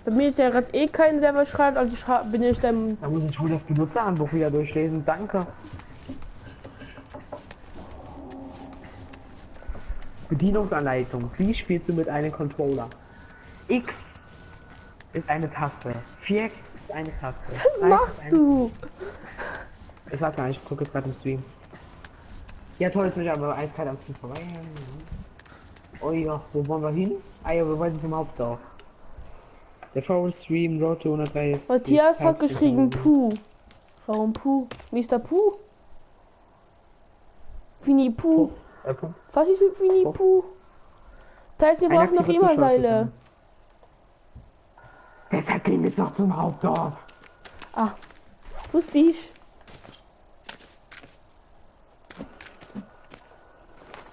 Bei mir ist ja gerade eh keiner, der was schreibt, also bin ich dann. Da muss ich wohl das Benutzerhandbuch wieder durchlesen. Danke. Bedienungsanleitung. Wie spielst du mit einem Controller? X ist eine Taste. Viereck ist eine Taste. Was machst du? Ich weiß gar nicht, ich gucke jetzt gerade im Stream. Ja toll, ist mich aber eiskalt am Stream vorbei. Oh ja, wo wollen wir hin? Ah ja, wir wollten zum Hauptdorf. Der Stream Road to 130. Matthias hat geschrieben Puh. Warum Puh? Mr. Puh? Winnie Puh. Was ist mit Winnie Puh? Das heißt, wir Ein brauchen noch aktiver immer Zuschauer Seile. bekommen. Deshalb gehen wir jetzt auch zum Hauptdorf. Ah, wusste ich.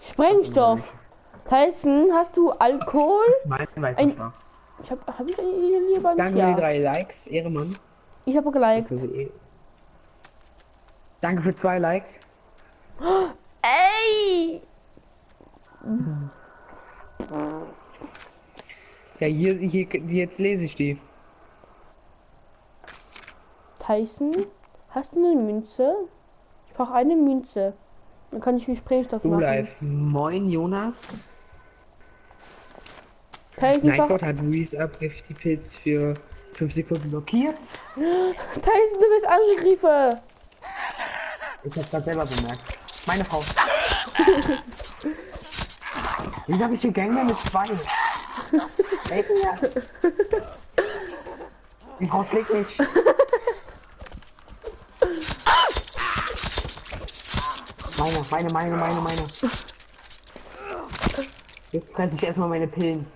Sprengstoff. Tyson, hast du Alkohol? Das ist mein weißer Ein- Stoff. Hab ich lieber Danke nicht. für die Ja. 3 Likes, Ehrenmann. Ich habe geliked. Danke für 2 Likes. Ey! Ja, hier, jetzt lese ich die. Tyson, hast du eine Münze? Ich brauche eine Münze. Dann kann ich mir Sprengstoff Du machen. live. Moin, Jonas. Tyson, ich brauch... Nightbot hat Reese ab Gifty Pilz für 5 Sekunden blockiert. Tyson, du bist angegriffen. Ich hab's grad selber bemerkt. Meine Faust. Wieso hab ich hier Gangman mit 2? Ey, ja. Die Frau schlägt mich. Meine. Jetzt fresse ich erstmal meine Pillen.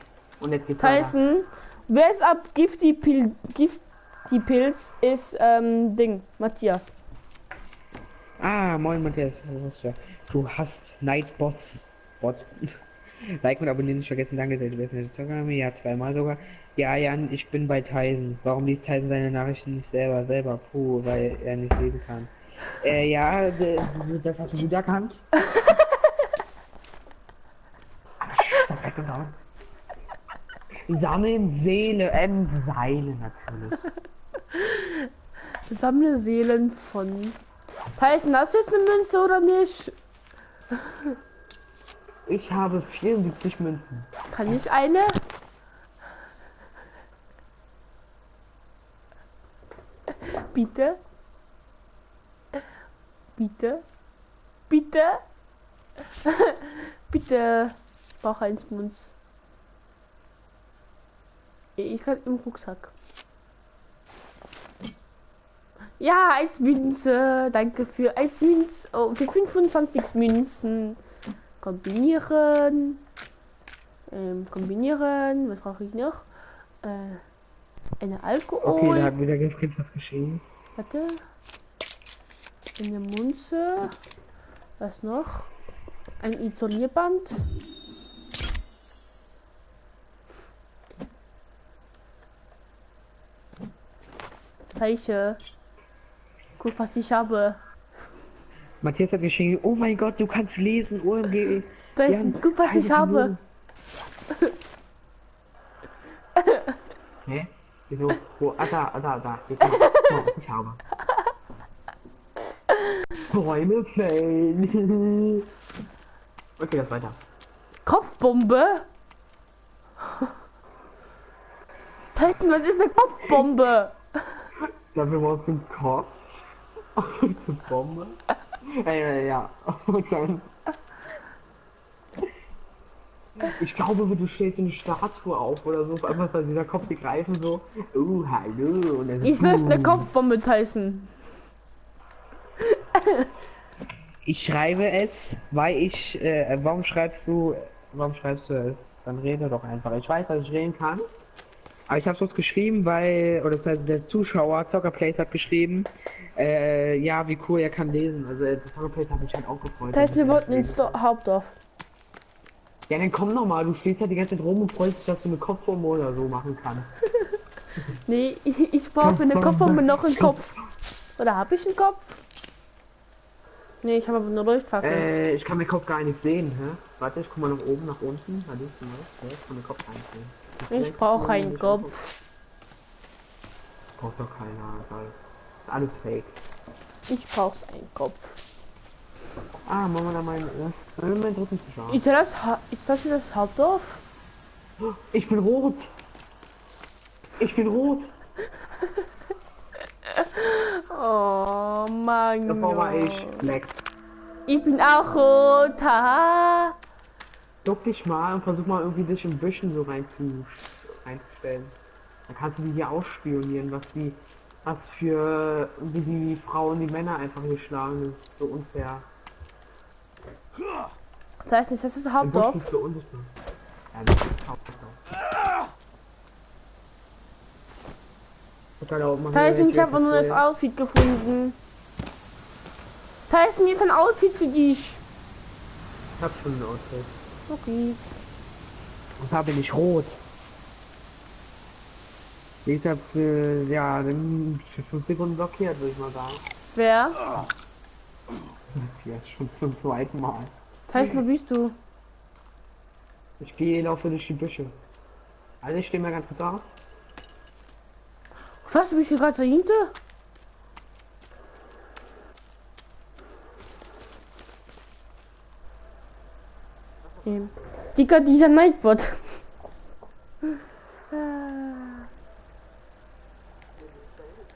Und jetzt geht's weiter. Tyson, wer ist ab Gifty Pilz ist, Ding, Matthias. Ah, moin Matthias. Du hast Nightbots. Bot. Like und abonnieren nicht vergessen. Danke sehr, du bist eine Instagram. Ja, 2-mal sogar. Ja, Jan, ich bin bei Tyson. Warum liest Tyson seine Nachrichten nicht selber? Puh, weil er nicht lesen kann. Ja, das hast du gut erkannt. Das bleibt unter uns. Sammeln, Seele, Seile natürlich. Sammle Seelen von. Tyson, hast du jetzt eine Münze oder nicht? Ich habe 74 Münzen. Kann ich eine? Bitte? Bitte? Bitte? Bitte? Ich brauche eins Münz. Ich kann im Rucksack. Ja, 1 Münze. Danke für 1 Münz. Oh, für 25 Münzen. Kombinieren. Kombinieren. Was brauche ich noch? Eine Alkohol. Okay, da hat wieder was geschehen. Warte. Eine Münze. Was noch? Ein Isolierband. Welche? Guck, was ich habe. Matthias hat geschrieben, oh mein Gott, du kannst lesen, OMG. Da ist guck, was ich habe. Hä? Wieso? Wo? Da. Guck mal, was ich habe. Träume fällen. Okay, das weiter. Kopfbombe? Titan, was ist eine Kopfbombe? Dafür brauchst du einen Kopf. Und eine Bombe. Ja. Und dann. Ich glaube, du stellst eine Statue auf oder so, einfach dass dieser Kopf die greifen so. Oh, hallo. Und Ich möchte eine Kopfbombe, Tyson. Ich schreibe es, weil ich. Warum schreibst du es? Dann rede doch einfach. Ich weiß, dass ich reden kann. Aber ich habe es geschrieben, weil, oder das heißt, der Zuschauer, Zockerplays hat geschrieben, ja, wie cool er kann lesen. Also der Zockerplays hat sich halt auch gefreut. Tyson, wir wollten ins Hauptdorf. Ja, dann komm noch mal, du stehst halt die ganze Zeit rum und freust dich, dass du eine Kopfbombe oder so machen kannst. Nee, ich brauche eine Kopfbombe noch einen Kopf. Oder habe ich einen Kopf? Nee, ich habe aber eine Leuchtfackel. Ich kann meinen Kopf gar nicht sehen, hä? Warte, ich guck mal nach oben, nach unten. Da links und rechts. Ich kann meinen Kopf gar nicht sehen. Ich brauche einen Kopf. Braucht doch keiner, ist alles fake. Ich brauche einen Kopf. Ah, machen wir da meinen dritten Zuschauer. Ist das hier das Hauptdorf? Ich bin rot. Ich bin rot. Oh Mann. Davor war ich black. Ich bin auch rot. Haha. Duck dich mal und versuch mal irgendwie dich im Büschen so reinzustellen. Dann kannst du die hier ausspionieren, wie die Frauen die Männer einfach hier schlagen. Das ist so unfair. Das heißt nicht, das ist das Hauptdorf. So unsichtbar. Ja, das ist das Hauptdorf. Tyson, ich habe nur das Outfit gefunden. Tyson, hier ist ein Outfit für dich. Ich hab schon ein Outfit. Okay. Und da bin ich rot. Ich hab ja, für 5 Sekunden blockiert, würde ich mal sagen. Wer? Jetzt schon zum zweiten Mal. Tyson, wo bist du? Ich laufe durch die Büsche. Also ich stehe mal ganz kurz auf. Was, bist du gerade dahinter? Digga, dieser Nightbot.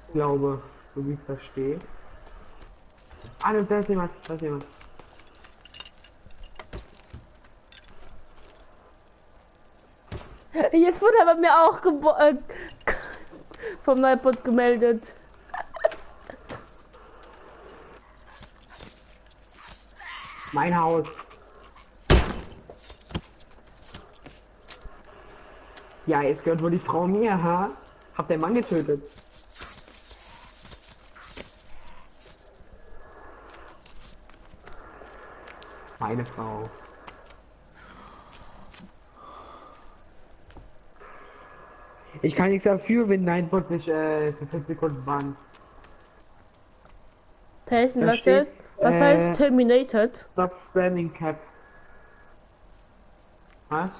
Ich glaube, so wie es da steht. Ah, da ist jemand, Jetzt wurde aber mir auch vom Nightbot gemeldet. Mein Haus. Ja, jetzt gehört wohl die Frau mir, ha? Hab den Mann getötet. Meine Frau. Ich kann nichts dafür, wenn Nightbot mich für 5 Sekunden bannt. Tyson, Da steht, was heißt terminated? Stop spamming caps. Was?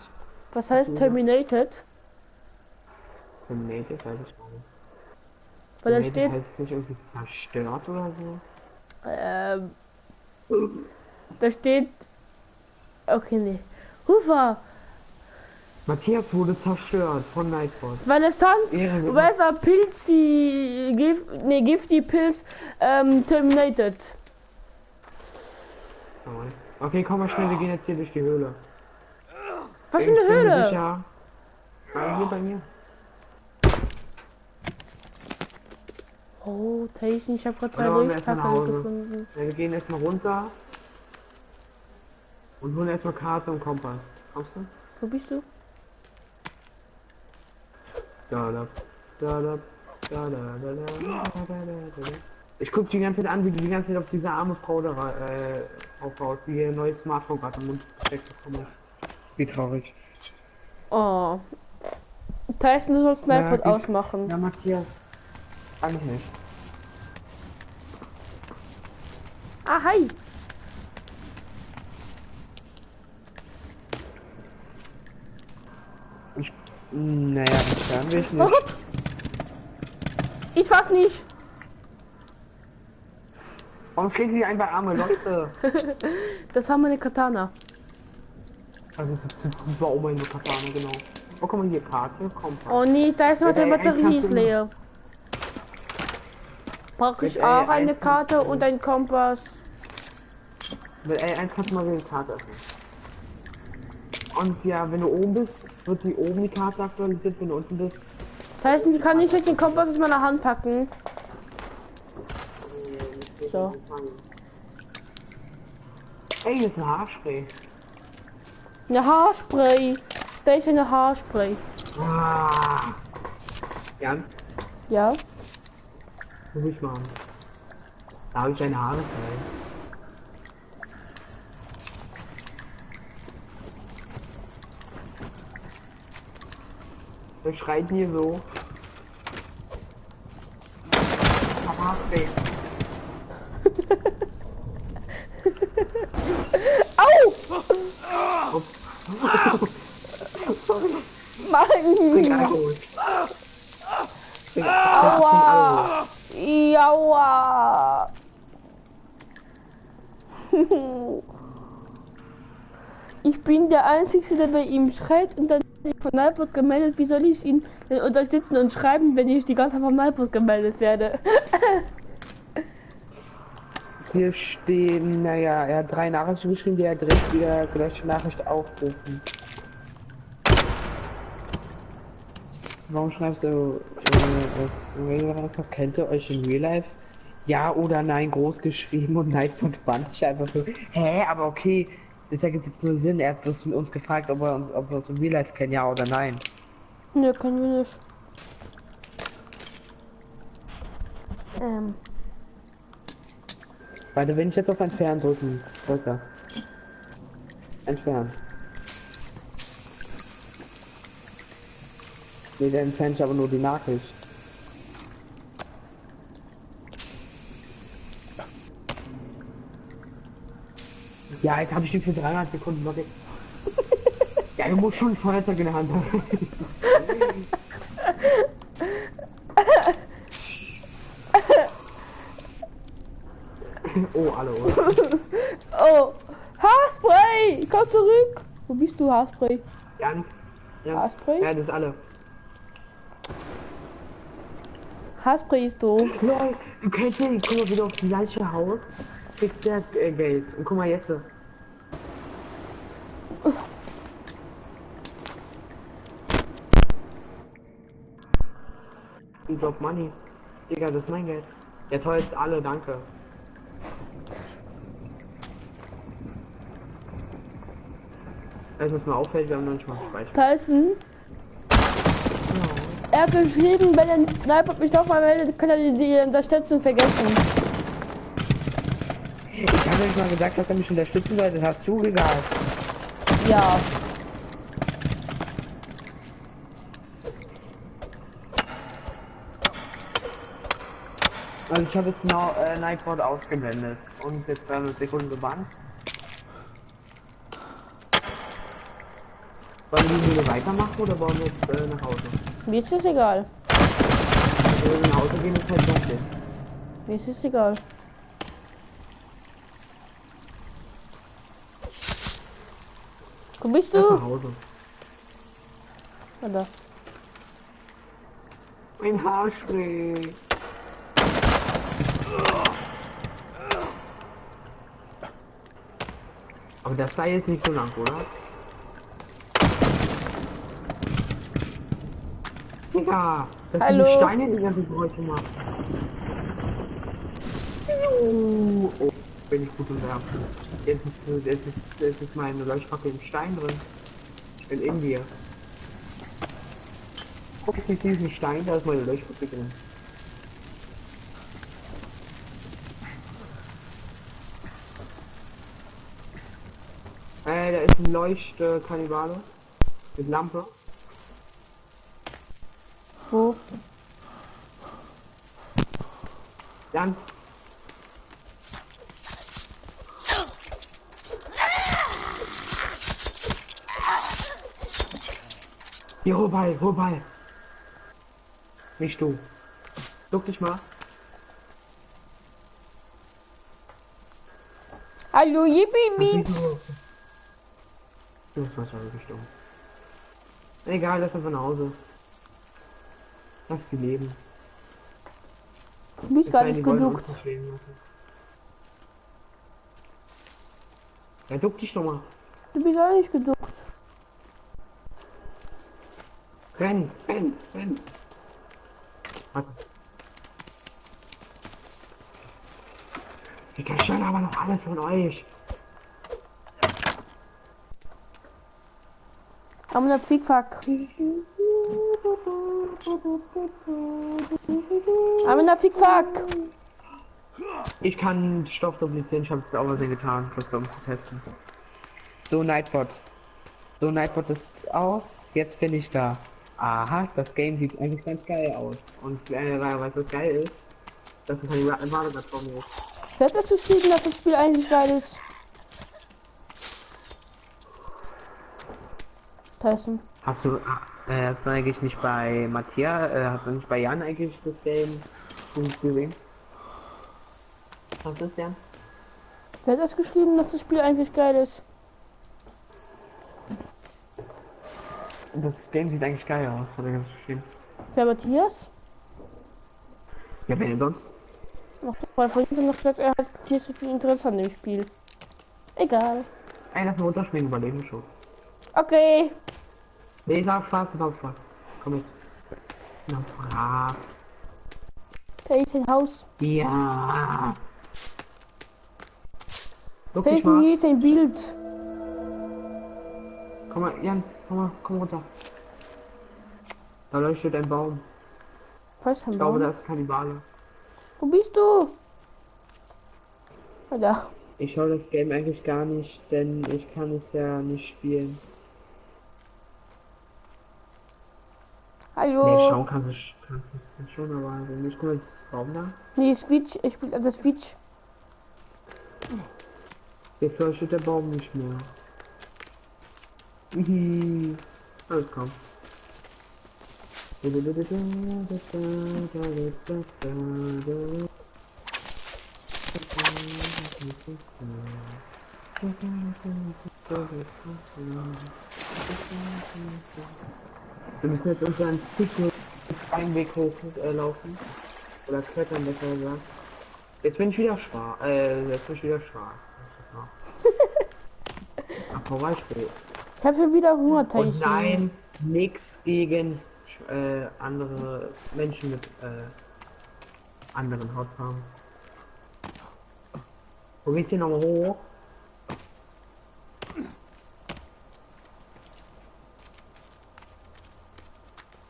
Was heißt terminated? Terminated, weiß ich gar nicht. Weil da Terminated steht, heißt es nicht irgendwie zerstört oder so? ähm, da steht, okay, nee. Hufa, Matthias wurde zerstört von Nightbot. weil es stand, Ehre. Weser Pilzi, Gifty Pilz, terminated. Okay, komm mal schnell, wir gehen jetzt hier durch die Höhle. Was für eine Ich bin mir Höhle? sicher. Hier bei mir. Oh, Tyson, ich habe gerade Oder 3 wollen wir erst mal nach Leuchtfackeln Hause? gefunden. Ja, wir gehen erstmal runter und holen erstmal Karte und Kompass. Kommst du? Wo bist du? Ich guck die ganze Zeit an, wie du die ganze Zeit auf diese arme Frau da aufbaust, die ihr neues Smartphone gerade im Mund gesteckt bekommen hat. Wie traurig. Oh. Tyson, du sollst Sniper Ja, ausmachen. Ja, Matthias. Kann ich nicht. Ah, hi. Naja, das hören wir nicht. Ich fass nicht. Warum schlägt sie einfach arme Leute? Das war meine Katana. Also, das war Oma in der Katana, genau. Oh, guck mal hier, Karte, Kompass. Oh nee, da ist noch die Ja, Batterie ist kannst du leer. Brauche ich Mit auch L1 eine kannst Karte du- und einen Kompass. Mit L1 kannst du mal die Karte öffnen. Und ja, wenn du oben bist, wird die oben die Karte aktualisiert, wenn du unten bist. Tyson, wie kann ich jetzt den Kompass aus meiner Hand packen? So. Ey, hier ist ein Haarspray. Eine Haarspray. Da ist eine Haarspray. Ah. Jan, Ja. muss ich machen. Da habe ich deine Haare frei. Wir schreien hier so. Haarspray. Au! Sorry. Mann! Alkohol. Aua! Jaua! Ich bin der Einzige, der bei ihm schreit und dann von Nightbot gemeldet. Wie soll ich ihn unterstützen und schreiben, wenn ich die ganze Zeit vom Nightbot gemeldet werde? Hier stehen, naja, er hat 3 Nachrichten geschrieben, die er direkt wieder gelöschte Nachricht aufrufen. Warum schreibst du, kennt ihr euch in Real Life? Ja oder nein, groß geschrieben und Nightbot band ich einfach so. Hä, aber okay, das ergibt jetzt nur Sinn. Er hat bloß mit uns gefragt, ob wir uns in Real Life kennen, ja oder nein. Ne, können wir nicht. Warte, wenn ich jetzt auf Entfernen drücke. Entfernen. Nee, der entfernt ich aber nur die Nachricht. Ja, jetzt habe ich den für 300 Sekunden noch. Ja, du musst schon ein Feuerzeug in der Hand haben. Oh, hallo. Oh! Haarspray! Komm zurück! Wo bist du, Haarspray? Jan. Haarspray? Ja, das ist alle. Haarspray ist doof. Lol, du kennst ja, guck mal wieder auf das gleiche Haus. Kriegst ja Geld. Und guck mal jetzt. Drop Money. Digga, das ist mein Geld. Ja toll, jetzt alle, danke. Als es mir auffällt, wir haben noch nicht mal gespeichert. Tyson? Er hat geschrieben, wenn der Nightbot mich doch mal meldet, kann er die Unterstützung vergessen. Ich habe euch mal gesagt, dass er mich unterstützen soll, das hast du gesagt. Ja. Also ich habe jetzt noch Nightboard ausgeblendet und jetzt 300 Sekunden gebannt. Wollen wir die Mühle weitermachen oder wollen wir jetzt nach Hause? Mir ist es egal. Wenn wir nach Hause gehen, ist halt dunkel. Mir ist es egal. Wo bist Nach du? Hause. Ah, da. Mein Haarspray. Aber das sei jetzt nicht so lang, oder? Digga, das sind die Hallo. Steine, die ganze Geräusche machen. Oh, bin ich gut im Werfen. Jetzt ist meine Leuchtfackel im Stein drin. Ich bin in dir. Guck ich diesen Stein, da ist meine Leuchtfackel drin. Da ist ein Leuchtkannibale mit Lampe. Wo? Dann. Hier, hol Ball. Nicht du. Duck dich mal. Hallo, Yippie Das ist Mieps. so. Das war schon gestorben. Egal, lass einfach nach Hause. Lass die leben. Du bist gar nicht Die wollen uns geduckt. nicht leben lassen. Ja, duck dich doch mal. Du bist auch nicht geduckt. Renn. Warte. Die zerstören aber noch alles von euch. Aber der Fickfuck. Aber der Fickfuck. Ich kann Stoff duplizieren, ich habe es auch was getan, bloß um zu testen. So, Nightbot. So, Nightbot ist aus. Jetzt bin ich da. Aha, das Game sieht eigentlich ganz geil aus. Und was das geil ist, dass es eine Badeplattform ist. Wer hat das geschrieben, dass das Spiel eigentlich geil ist? Tyson. Hast du eigentlich nicht bei Matthias, hast du nicht bei Jan eigentlich das Game gesehen? Was ist denn? Wer hat das geschrieben, dass das Spiel eigentlich geil ist? Das Game sieht eigentlich geil aus, hat er ganz geschrieben. Wer Matthias? Ja, wer denn sonst? Noch weil vorhin noch gesagt, er hat nicht so viel Interesse an dem Spiel. Egal. Ey, lass mal runterspringen, überleben schon. Okay. Nee, ist auf Spaß, ist auf Spaß. Komm mit. Na, brav. Da ist ein Haus. Ja. Guck Da dich ist mal. hier ist ein Bild. Komm mal, Jan, komm runter. Da leuchtet ein Baum. Was haben Ich glaube, wir? da ist Kannibale. Wo bist du? Ah, da. Ich schaue das Game eigentlich gar nicht, denn ich kann es ja nicht spielen. Hallo. Nee, schauen kannst du es schon, aber also nicht. Guck mal, ist Baum da? Nee, Switch. Ich spiele das Switch. Jetzt leuchtet der Baum nicht mehr. Alles komm. Wir müssen jetzt unseren Weg hochlaufen. Oder klettern, besser gesagt. Jetzt bin ich wieder schwarz. Jetzt bin ich wieder schwarz. Ach, Vorbeispiel. Ich habe hier wieder Hunger, Und Tyson. nein, nix gegen andere Menschen mit anderen Hautfarben. Wo geht's hier nochmal hoch?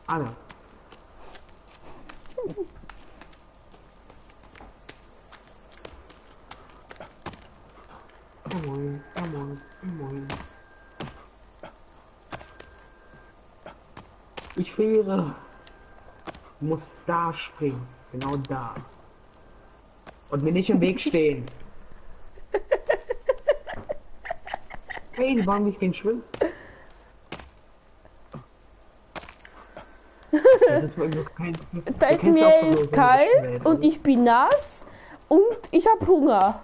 Alle. Moin. Ich friere. Muss da springen. Genau da. Und mir nicht im Weg stehen. Hey, die waren nicht gegen Schwimmen. Das ist irgendwie kein. Da ist mir ist kalt und ich bin nass und ich hab Hunger.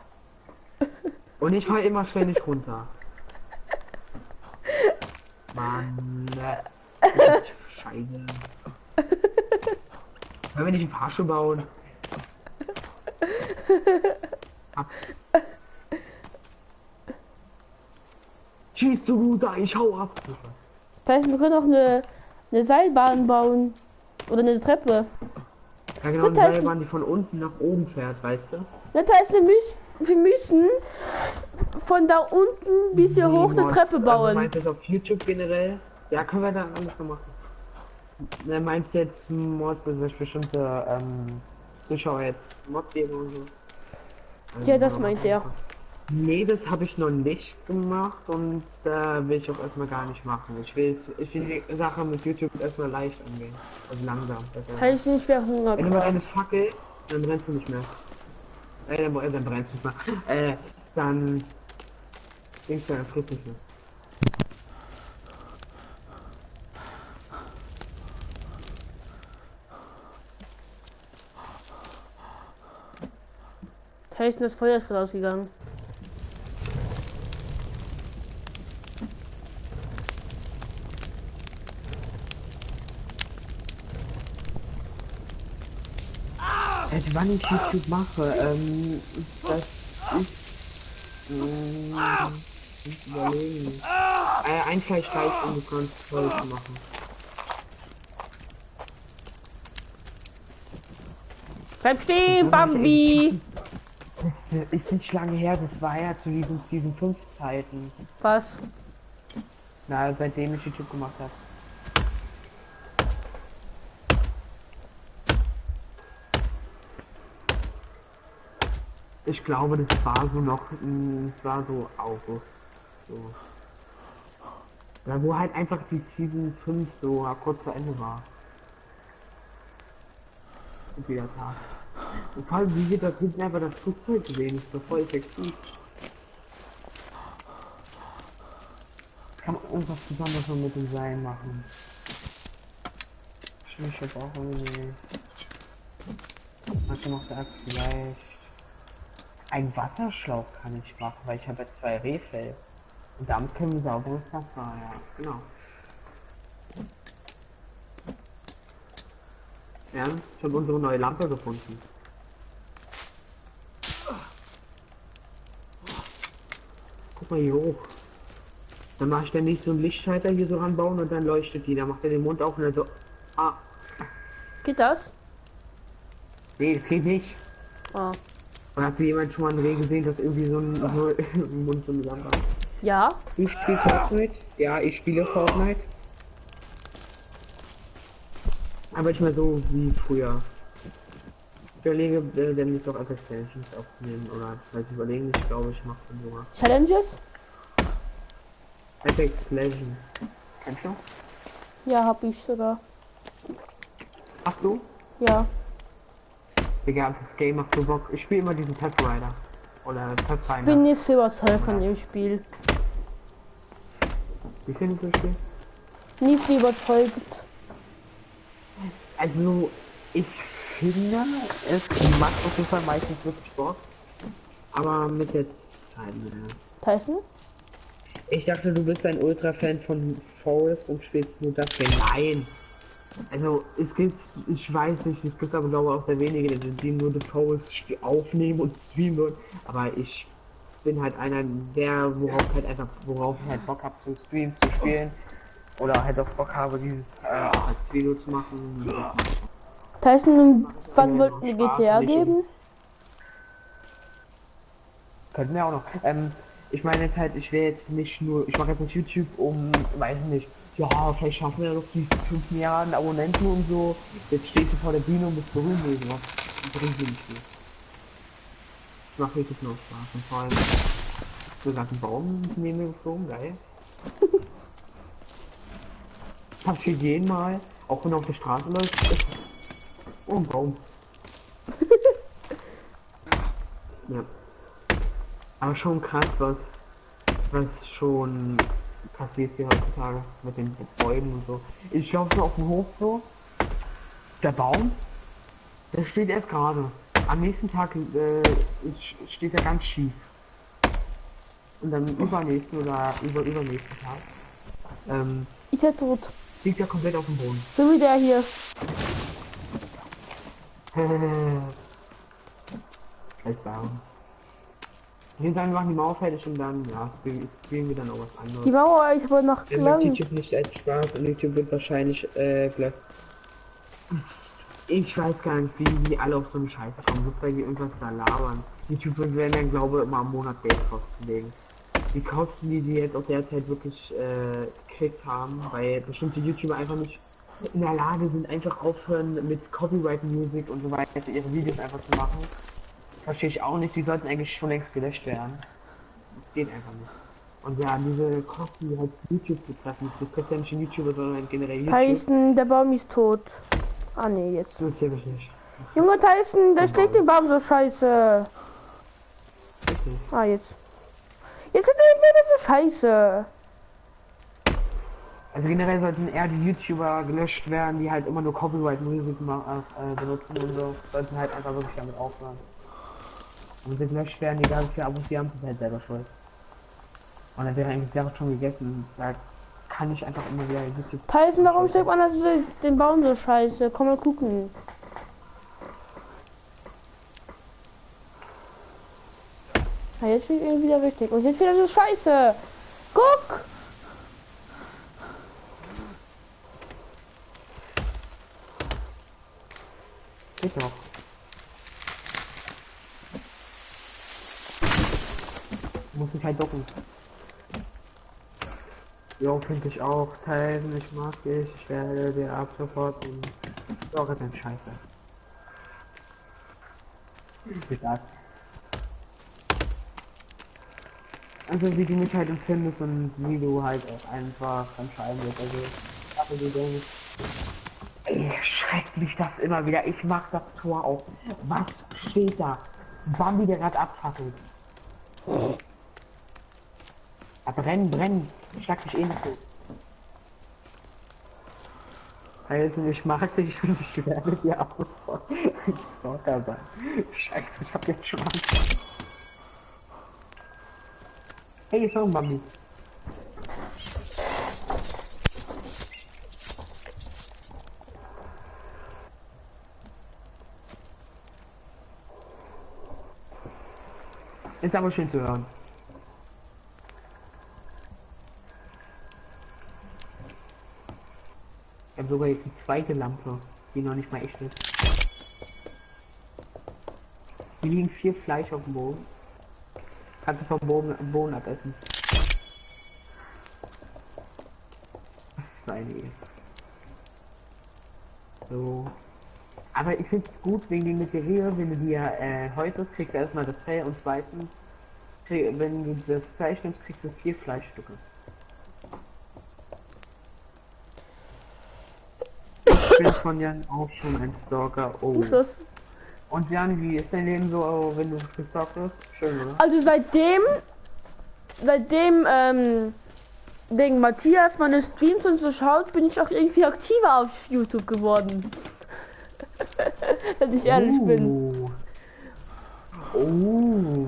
Und ich fall immer ständig runter. Mann. Scheiße. Können wir nicht einen Fahrstuhl bauen? Ab. Schießt du gut, ich hau ab. Das heißt, wir können auch eine Seilbahn bauen. Oder eine Treppe. Ja genau, eine Seilbahn, die von unten nach oben fährt, weißt du? Das heißt, wir müssen von da unten bis hier hoch eine Treppe bauen. Also meinst du das auf YouTube generell? Ja, können wir dann alles noch machen. Ne, meinst du jetzt Mods, also bestimmte Zuschauer jetzt Mod geben und so? Also, Ja, das meint er. Nee, das habe ich noch nicht gemacht und da will ich auch erstmal gar nicht machen. Ich will die Sache mit YouTube erstmal leicht angehen. Also langsam. Kann ich nicht mehr Hunger. Wenn du mal eine Fackel, dann brennst du nicht mehr. Dann brennst du nicht mehr. Dann denkst du, dann frisst nicht mehr. Da ist das Feuer gerade ausgegangen. Wann ich YouTube mache, das ist ich überlegen. Ein Fleisch reicht, um das Ganze voll zu machen. Bleib stehen, Bambi! Das ist nicht lange her, das war ja zu diesen Season 5 Zeiten. Was? Na, seitdem ich YouTube gemacht habe. Ich glaube, das war so noch, es war so August, so. Ja, wo halt einfach die Season 5 so kurz vor Ende war. Und wieder Tag. Und vor allem, wie wir da drüben einfach das Flugzeug sehen, ist so voll effektiv. Kann man irgendwas Besonderes noch mit dem Seil machen. Ich jetzt auch irgendwie. Was noch da vielleicht. Ein Wasserschlauch kann ich machen, weil ich habe ja 2 Rehfell. Und damit können wir sauberes Wasser, ja, genau. Ja, ich habe unsere neue Lampe gefunden. Guck mal hier hoch. Dann mache ich dann nicht so einen Lichtschalter hier so ranbauen und dann leuchtet die. Dann macht er den Mund auf und dann so. Ah. Geht das? Nee, das geht nicht. Ah. Und hast du jemand schon mal ein Reh gesehen, das irgendwie so ein im Mund so eine Lampe hat? Ja. Du spielst Fortnite? Ja, ich spiele Fortnite. Aber nicht mehr so wie früher. Ich überlege, demnächst auch Apex Legends aufzunehmen. Oder, ich überlegen, ich glaube, ich mach's dann sogar. Challenges? Apex Legends. Kennst du? Ja, hab ich sogar. Hast du? Ja. Digga, das Game macht so Bock. Ich spiele immer diesen Pep Rider. Oder Pep Rider. Ich bin nicht so überzeugt von dem Spiel. Wie findest du das Spiel? Nicht überzeugt. Also, ich finde, es macht auf jeden Fall meistens wirklich Bock. Aber mit der Zeit wieder. Tyson? Ich dachte, du bist ein Ultra-Fan von Forest und spielst nur das Game. Nein! Also, es gibt, ich weiß nicht, es gibt aber glaube ich auch sehr wenige, die nur The Forest aufnehmen und streamen würden. Aber ich bin halt einer, der, worauf ich halt Bock habe zu streamen, zu spielen. Oder halt auch Bock habe, dieses als Video zu machen. Tyson, wann wollten wir GTA geben? Könnten wir auch noch. Ich meine jetzt halt, ich will jetzt nicht nur, ich mache jetzt nicht YouTube weiß nicht, ja, vielleicht schaffen wir ja noch die 5 Milliarden Abonnenten und so. Jetzt stehst du vor der Bühne und bist berühmt oder sowas. Das bringt mir nicht viel. Das macht wirklich nur Spaß. Und vor allem, sogar ein Baum neben mir geflogen, geil. Passiert jeden Mal, auch wenn er auf der Straße läuft. Oh, ein Baum. Ja. Aber schon krass, was schon passiert hier heutzutage mit den Bäumen und so. Ich laufe so auf dem Hof so, der Baum, der steht erst gerade. Am nächsten Tag steht er ganz schief. Und dann übernächsten oder übernächsten Tag Ist er tot? liegt er komplett auf dem Boden. So wie der hier. Baum. Ich würde sagen, wir machen die Mauer fertig und dann, ja, spielen wir dann auch was Die anderes. Mauer ist aber noch Macht lang. YouTube nicht als Spaß und YouTube wird wahrscheinlich, ich weiß gar nicht, wie die alle auf so eine Scheiße kommen, weil die irgendwas da labern. YouTube werden dann, glaube ich, immer am Monat Geld kosten wegen. Die Kosten, die jetzt auf der Zeit wirklich gekriegt haben, weil bestimmte YouTuber einfach nicht in der Lage sind, einfach aufhören mit Copyright Music und so weiter, ihre Videos einfach zu machen. Verstehe ich auch nicht, die sollten eigentlich schon längst gelöscht werden. Das geht einfach nicht. Und ja, diese Kosten, die halt YouTube betreffen, das betrifft ja nicht den YouTuber, sondern generell YouTube. Tyson, der Baum ist tot. Ah nee, jetzt. Das interessiert mich nicht. Junge Tyson, der schlägt den Baum so scheiße. Richtig. Ah, jetzt. Jetzt ist er wieder so scheiße. Also generell sollten eher die YouTuber gelöscht werden, die halt immer nur Copyright-Musik benutzen und so. Sollten halt einfach wirklich damit aufhören. Und wenn sie gelöscht werden, egal wie viele Abos sie haben, sind halt selber schuld. Und dann wäre eigentlich sehr schon gegessen. Da kann ich einfach immer wieder YouTube... Tyson, warum schlägt man also den Baum so scheiße? Komm mal gucken. Ja, jetzt steht irgendwie wieder richtig. Und jetzt wieder so scheiße. Guck! Geht doch. Muss ich halt ducken. Jo, finde ich auch. Teilen, ich mag dich. Ich werde dir ab sofort und Sorge dein Scheiße. Gesagt. Also wie du mich halt empfindest und wie du halt auch einfach entscheiden wirst. Also du denkst, ey, schreckt mich das immer wieder. Ich mach das Tor auf. Was steht da? Bambi, der gerade abfackelt. Brennen, brennen. Ich schlag dich eh nicht tot. Also ich mag dich und ich werde dir auch ein Stalker sein. Scheiße, ich hab jetzt schon Angst. Hey, ist noch ein Bambi. Ist aber schön zu hören. Ich habe sogar jetzt die zweite Lampe, die noch nicht mal echt ist. Hier liegen 4 Fleisch auf dem Boden. Kannst du vom Boden abessen. Was für eine Idee. So. Aber ich finde es gut wegen den Meteoriten, wenn du dir häutest, kriegst du erstmal das Fell und zweitens, wenn du das Fleisch nimmst, kriegst du 4 Fleischstücke. Ich bin von Jan auch schon ein Stalker. Oh. Ist das? Und Jan, wie ist dein Leben so, wenn du gestalkt wirst? Schön, oder? Also seitdem Ding Matthias meine Streams und so schaut, bin ich auch irgendwie aktiver auf YouTube geworden. Wenn ich ehrlich bin. Oh.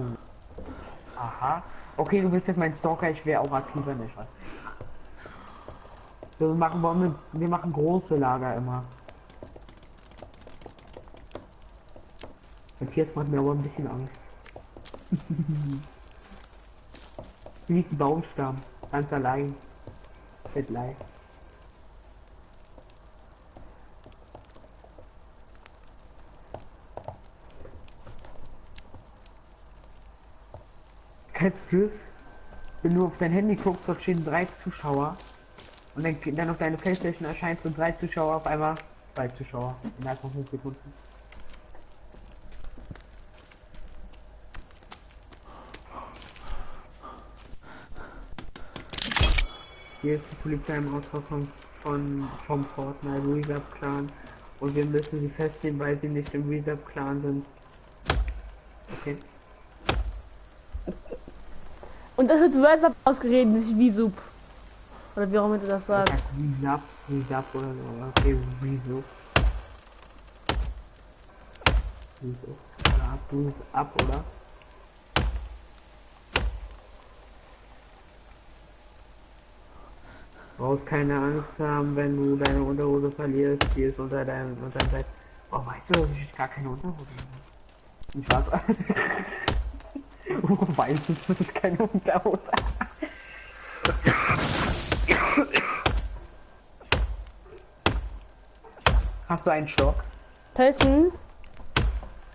Aha. Okay, du bist jetzt mein Stalker, ich wäre auch aktiver, nicht wahr? So, wir machen große Lager immer. Matthias macht mir aber ein bisschen Angst. Hier liegt ein Baumstamm, ganz allein. Fettlein. Kennst du das? Wenn du auf dein Handy guckst, dort stehen 3 Zuschauer. Und dann auf deine Playstation erscheint so 3 Zuschauer, auf einmal 2 Zuschauer. Innerhalb von 5 Sekunden. Hier ist die Polizei im Auto vom Fortnite Reserve Clan. Und wir müssen sie festnehmen, weil sie nicht im Reserve Clan sind. Okay. Und das wird Wörter ausgeredet, nicht wie Sub. Oder wie auch immer du das Das sagst. heißt Visap oder so. Okay, wieso? Wieso? Ja, du es ab, oder? Du brauchst keine Angst haben, wenn du deine Unterhose verlierst, die ist unter deinem Bett. Oh, weißt du, dass ich gar keine Unterhose habe? Nicht was? Weißt du, das ist keine Unterhose? Hast du einen Stock? Tyson,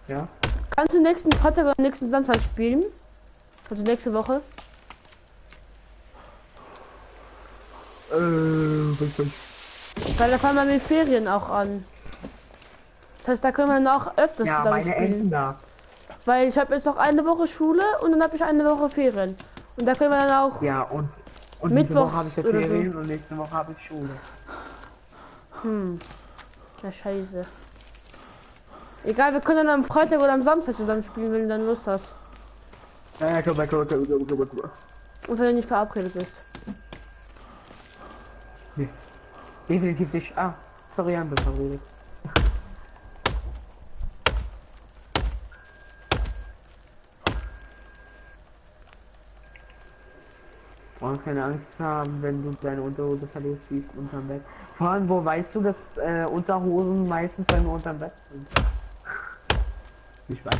Ja? kannst du nächsten Freitag oder nächsten Samstag spielen? Also nächste Woche? Richtig. Weil da fangen wir mit Ferien auch an. Das heißt, da können wir dann auch öfters Ja, zusammen meine spielen. Enten da. Weil ich habe jetzt noch eine Woche Schule und dann habe ich eine Woche Ferien. Und da können wir dann auch. Ja, und diese Mittwochs Woche habe ich ja oder so. Ferien und nächste Woche habe ich Schule. Ja, scheiße. Egal, wir können dann am Freitag oder am Samstag zusammen spielen, wenn du dann Lust hast. Ja, komm. Und wenn du nicht verabredet bist. Nee. Definitiv nicht. Ah, sorry, Jan, bin verredet. Und keine Angst haben, wenn du deine Unterhose verlierst, siehst unterm Bett. Vor allem, wo weißt du, dass Unterhosen meistens bei mir unterm Bett sind? Ich weiß.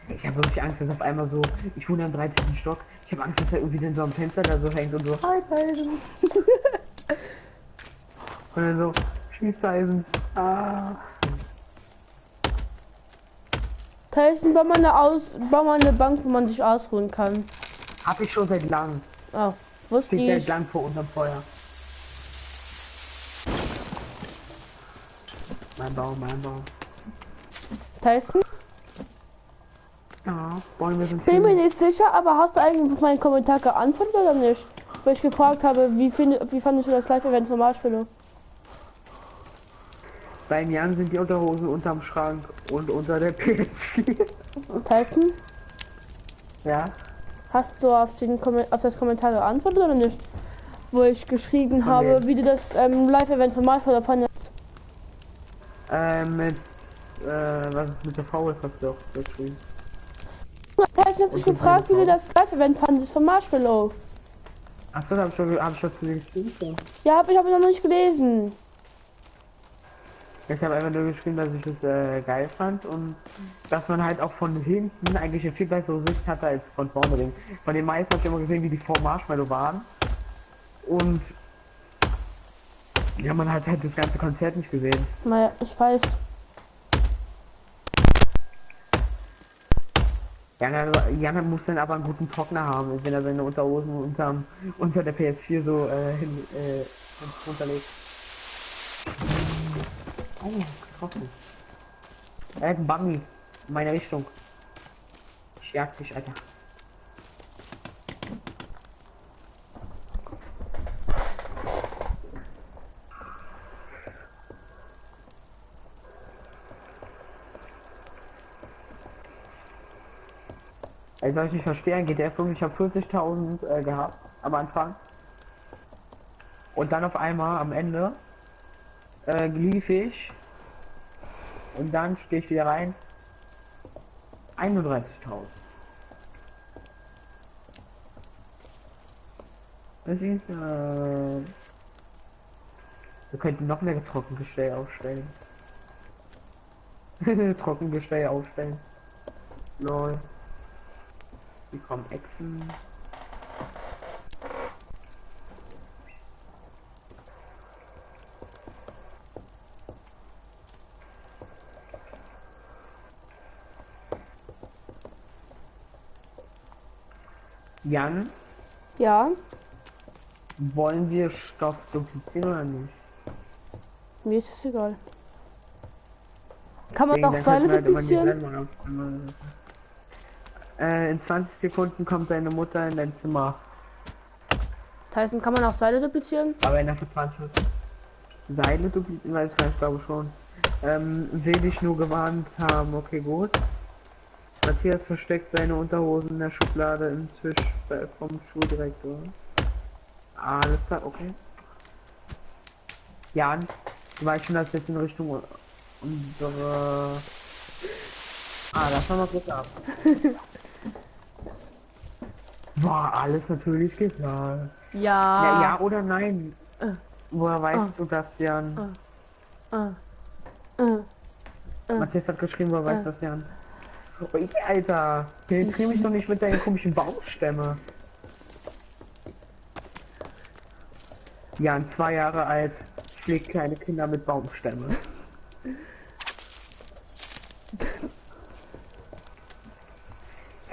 Ich habe wirklich Angst, dass auf einmal so, ich wohne am 13. Stock, ich habe Angst, dass er irgendwie dann so am Fenster da so hängt und so, hi Tyson. Und dann so, tschüss Tyson. Ah. Tyson, bau mal eine Bank, wo man sich ausruhen kann. Hab ich schon seit langem. Oh, wusste Steht seit ich. lang vor unterm Feuer. Mein Baum. Tyson? Ja, Bäume sind Bin mir schön. nicht sicher, aber hast du eigentlich auf meinen Kommentar geantwortet oder nicht? Weil ich gefragt habe, wie fandest du das Live-Event von Marshmallow? Beim Jan sind die Unterhosen unterm Schrank und unter der PS4. Tyson, Ja. hast du auf das Kommentar geantwortet oder nicht? Wo ich geschrieben Von habe, wem? wie du das Live-Event von Marshmallow fandest. Was ist mit der V? Das hast du auch geschrieben. Tyson, hab dich gefragt, wie du das Live-Event fandest von Marshmallow. Achso, hab ich schon zu dir geschrieben schon. Ja, habe ich aber noch nicht gelesen. Ich habe einfach nur geschrieben, dass ich das geil fand und dass man halt auch von hinten eigentlich eine viel bessere Sicht hatte als von vorne. Von den meisten habe ich immer gesehen, wie die vor Marshmallow waren. Und ja, man hat halt das ganze Konzert nicht gesehen. Naja, ich weiß. Jan muss dann aber einen guten Trockner haben, wenn er seine Unterhosen unter der PS4 so runterlegt. Oh, getroffen. Er hat einen Bambi in meine Richtung. Ich jag dich, Alter. Also soll ich nicht verstehen, GTA 5, ich habe 40.000 gehabt am Anfang. Und dann auf einmal am Ende lief ich und dann stehe ich wieder rein. 31.000. Das ist wir könnten noch mehr Trockengestell aufstellen. Trockengestell aufstellen. Lol. Hier kommen Echsen. Jan, Ja, wollen wir Stoff duplizieren oder nicht? mir ist es egal. Kann man Wegen auch dann Seile könnten wir halt immer die duplizieren? Sendung aufnehmen. In 20 Sekunden kommt deine Mutter in dein Zimmer. Tyson, kann man auch Seile duplizieren? Aber nach 20 Minuten. Seile duplizieren, weiß ich glaube schon. Will dich nur gewarnt haben, okay gut. Matthias versteckt seine Unterhosen in der Schublade im Tisch vom Schuldirektor. Alles klar, okay. Jan, du weißt schon, dass jetzt in Richtung unsere... das haben wir Glück gehabt. War alles natürlich geplant. Ja. Ja oder nein? Woher weißt du das, Jan? Matthias hat geschrieben, woher weiß das, Jan? Oh, Alter, penetrier mich doch nicht mit deinen komischen Baumstämme. Jan, 2 Jahre alt, schlägt kleine Kinder mit Baumstämme.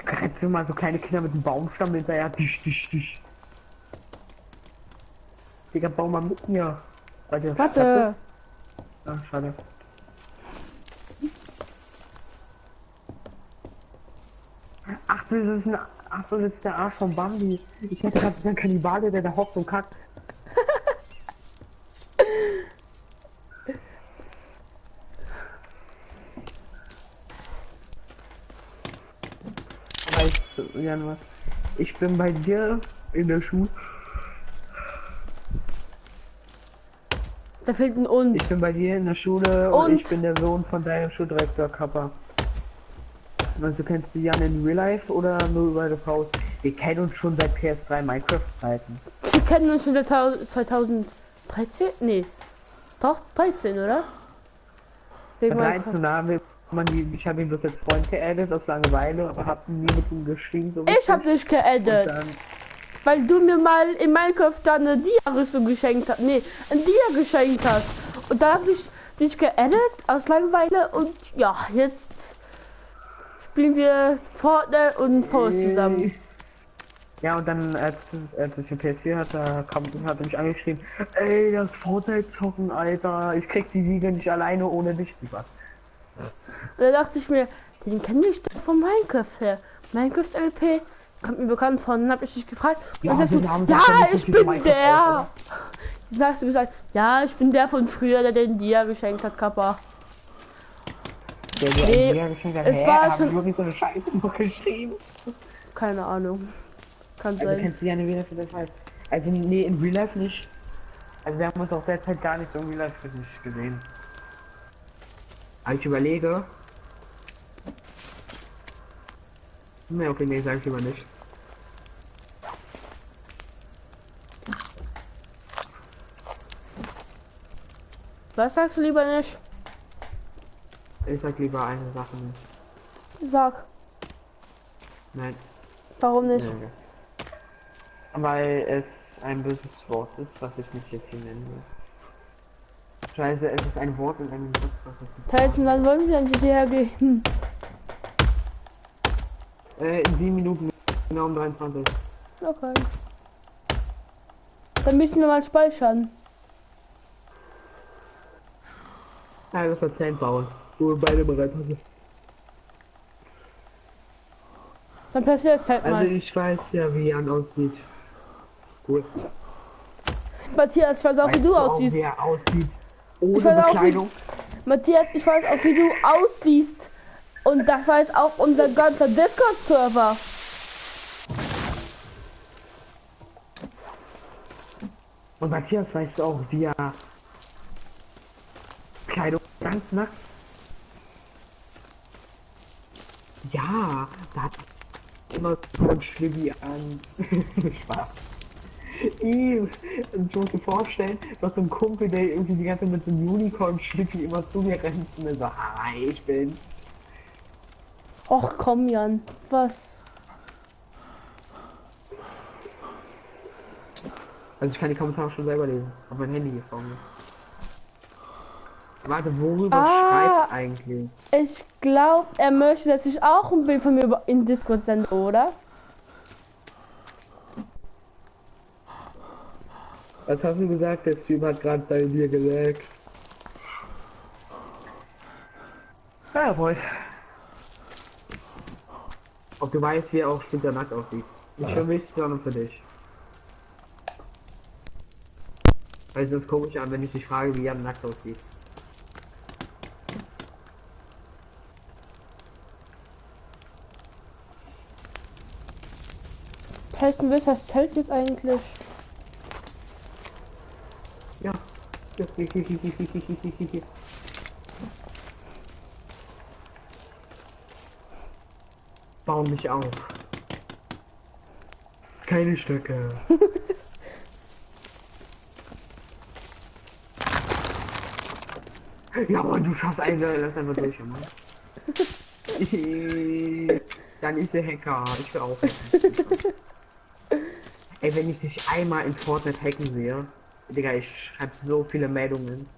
Rennst du mal so kleine Kinder mit einem Baumstamm hinterher? Tisch, tisch, tisch. Digga, bau mal mit mir. Warte. Ah, schade. Ach, das ist ein... Ach so, das ist der Arsch von Bambi. Ich hätte gerade einen Kannibale, der da hockt und kackt. Weißt du, Jan, was? Ich bin bei dir in der Schule. Da fehlt ein Und. Ich bin bei dir in der Schule und ich bin der Sohn von deinem Schuldirektor Kappa. Also kennst du Jan in Real Life oder nur über die Faust? Wir kennen uns schon seit PS3 Minecraft Zeiten. Wir kennen uns schon seit 2013? Nee. Doch, 13, oder? Wegen 13 haben ich habe ihn bloß als Freund geaddet aus Langeweile, aber hab nie mit ihm geschrieben. So ich hab dich geaddet. Weil du mir mal in Minecraft da eine Dia-Rüstung geschenkt hast. Nee, ein Dia geschenkt hast. Und da habe ich dich geaddet aus Langeweile und ja, jetzt spielen wir Fortnite und Forest zusammen. Ja, und dann, als ich ein PS4 hatte, hat er mich angeschrieben, ey, das Fortnite zocken, Alter, ich krieg die Siege nicht alleine ohne dich, was. Und da dachte ich mir, den kenne ich doch von Minecraft her. Minecraft LP kommt mir bekannt vor. Dann habe ich dich gefragt. Ja, und sagst du, ja, ich bin der. Dann sagst du gesagt, ja, ich bin der von früher, der den Dia geschenkt hat, Kappa. Der Nee, Dia geschenkt hat, es war schon wirklich so eine Scheiße geschrieben. Keine Ahnung. Kann Also sein. kennst du ja nicht wieder für den Fall. Also nee, in Real Life nicht. Also wir haben uns auch derzeit gar nicht so in Real Life nicht gesehen. Aber ich überlege. Ne, okay, nee, sag ich lieber nicht. Was sagst du lieber nicht? Ich sag lieber eine Sache nicht. Sag. Nein. Warum nicht? Nee. Weil es ein böses Wort ist, was ich nicht jetzt hier nennen will. Scheiße, es ist ein Wort in einem Satz, was ich nicht Tyson, wann wollen wir dann zu dir gehen? in 7 Minuten, genau um 23. Okay. Dann müssen wir mal speichern. Ja, das war 10 bauen. Wo wir beide bereit haben. Dann passiert es halt Also mal. ich weiß ja, wie Jan aussieht. Cool. Matthias, ich weiß auch, wie du aussiehst. Wie er aussieht. Ohne Ich weiß auch, Bekleidung. Matthias, ich weiß auch, wie du aussiehst. Und das weiß auch unser ganzer Discord-Server. Und Matthias weiß auch, wie er Kleidung ganz nackt. Ja, da hat immer so ein Schlimmi an. Spaß. Ich muss mir vorstellen, du hast so einen Kumpel, der irgendwie die ganze Zeit mit so einem Unicorn-Schlippi immer zu mir rennt und mir so, hi, ich bin. Och komm, Jan, was? Also ich kann die Kommentare schon selber lesen, auf mein Handy gefangen. Warte, worüber schreibt eigentlich? Ich glaube, er möchte, dass ich auch ein Bild von mir in Discord sende, oder? Was hast du gesagt? Der Stream hat gerade bei dir gelegt. Ja, wohl. Ob du weißt, wie er auch später nackt aussieht. Nicht für mich, sondern für dich. Weil sonst gucke ich an, wenn ich dich frage, wie er nackt aussieht. Testen wir das Zelt jetzt eigentlich? Ja. Bau mich auf. Keine Stöcke. Ja, Mann, du schaffst das einfach durch, Mann. Dann ist der Hacker. Ich will auch hacken. Ey, wenn ich dich einmal in Fortnite hacken sehe, Digga, ich schreibe so viele Meldungen.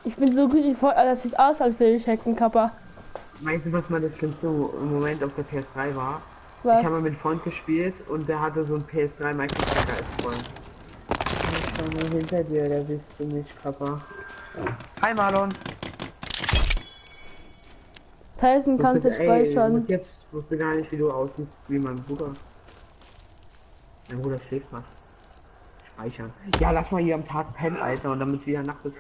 Ich bin so gut in Fortnite, das sieht aus, als will ich hacken, Kappa. Weißt du, was mal das schlimmste im Moment auf der PS3 war? Was? Ich habe mal mit einem Freund gespielt und der hatte so ein PS3 Microtracker als Freund. Ich war nur hinter dir, da bist du nicht, Kappa. Hi Marlon! Tyson kannst du speichern. Und jetzt wusste gar nicht, wie du aussiehst wie mein Bruder. Mein Bruder schläft fast. Speichern. Ja, lass mal hier am Tag pennen, Alter, und damit wieder Nacht ist.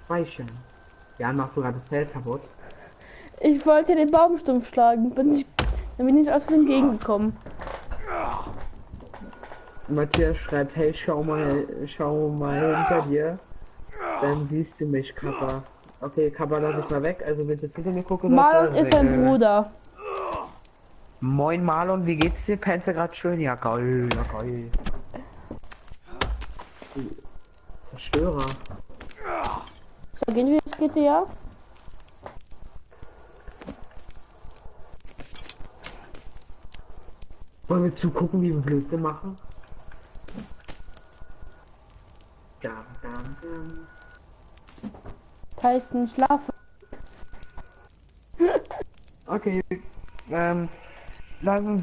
Speichern. Ja, machst du gerade das Zelt kaputt? Ich wollte den Baumstumpf schlagen, dann bin ich aus dem entgegengekommen. Matthias schreibt, hey, schau mal hinter dir. Dann siehst du mich, Kappa. Okay, Kappa, lass ich mal weg. Also wenn ich jetzt hinter mir gucke, Marlon ist sein Bruder. Moin Marlon, wie geht's dir? Pennst du grad schön? Ja geil, ja geil. Zerstörer. So, gehen wir ins GTA? Wollen wir zugucken, wie wir Blödsinn machen? Dam, dam, dam. Tyson, schlafen. Okay, dann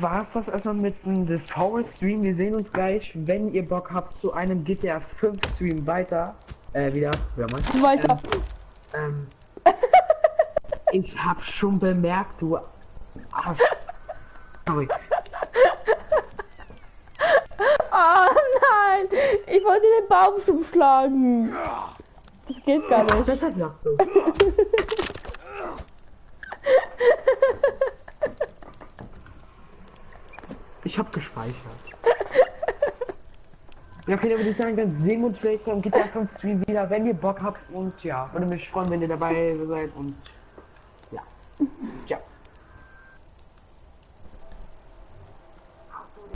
war's das erstmal mit dem The Forest Stream. Wir sehen uns gleich, wenn ihr Bock habt, zu einem GTA 5 Stream weiter. Wieder mal. Weiter. Ich hab schon bemerkt, du Arsch. Sorry. Oh nein! Ich wollte den Baumstumpf schlagen. Das geht gar nicht. Deshalb lachst du. Ich hab gespeichert. Ja, okay, dann würde ich sagen, dann sehen wir uns vielleicht am GTA 5 Stream wieder, wenn ihr Bock habt. Und ja, würde mich freuen, wenn ihr dabei seid. Und ja. Ciao.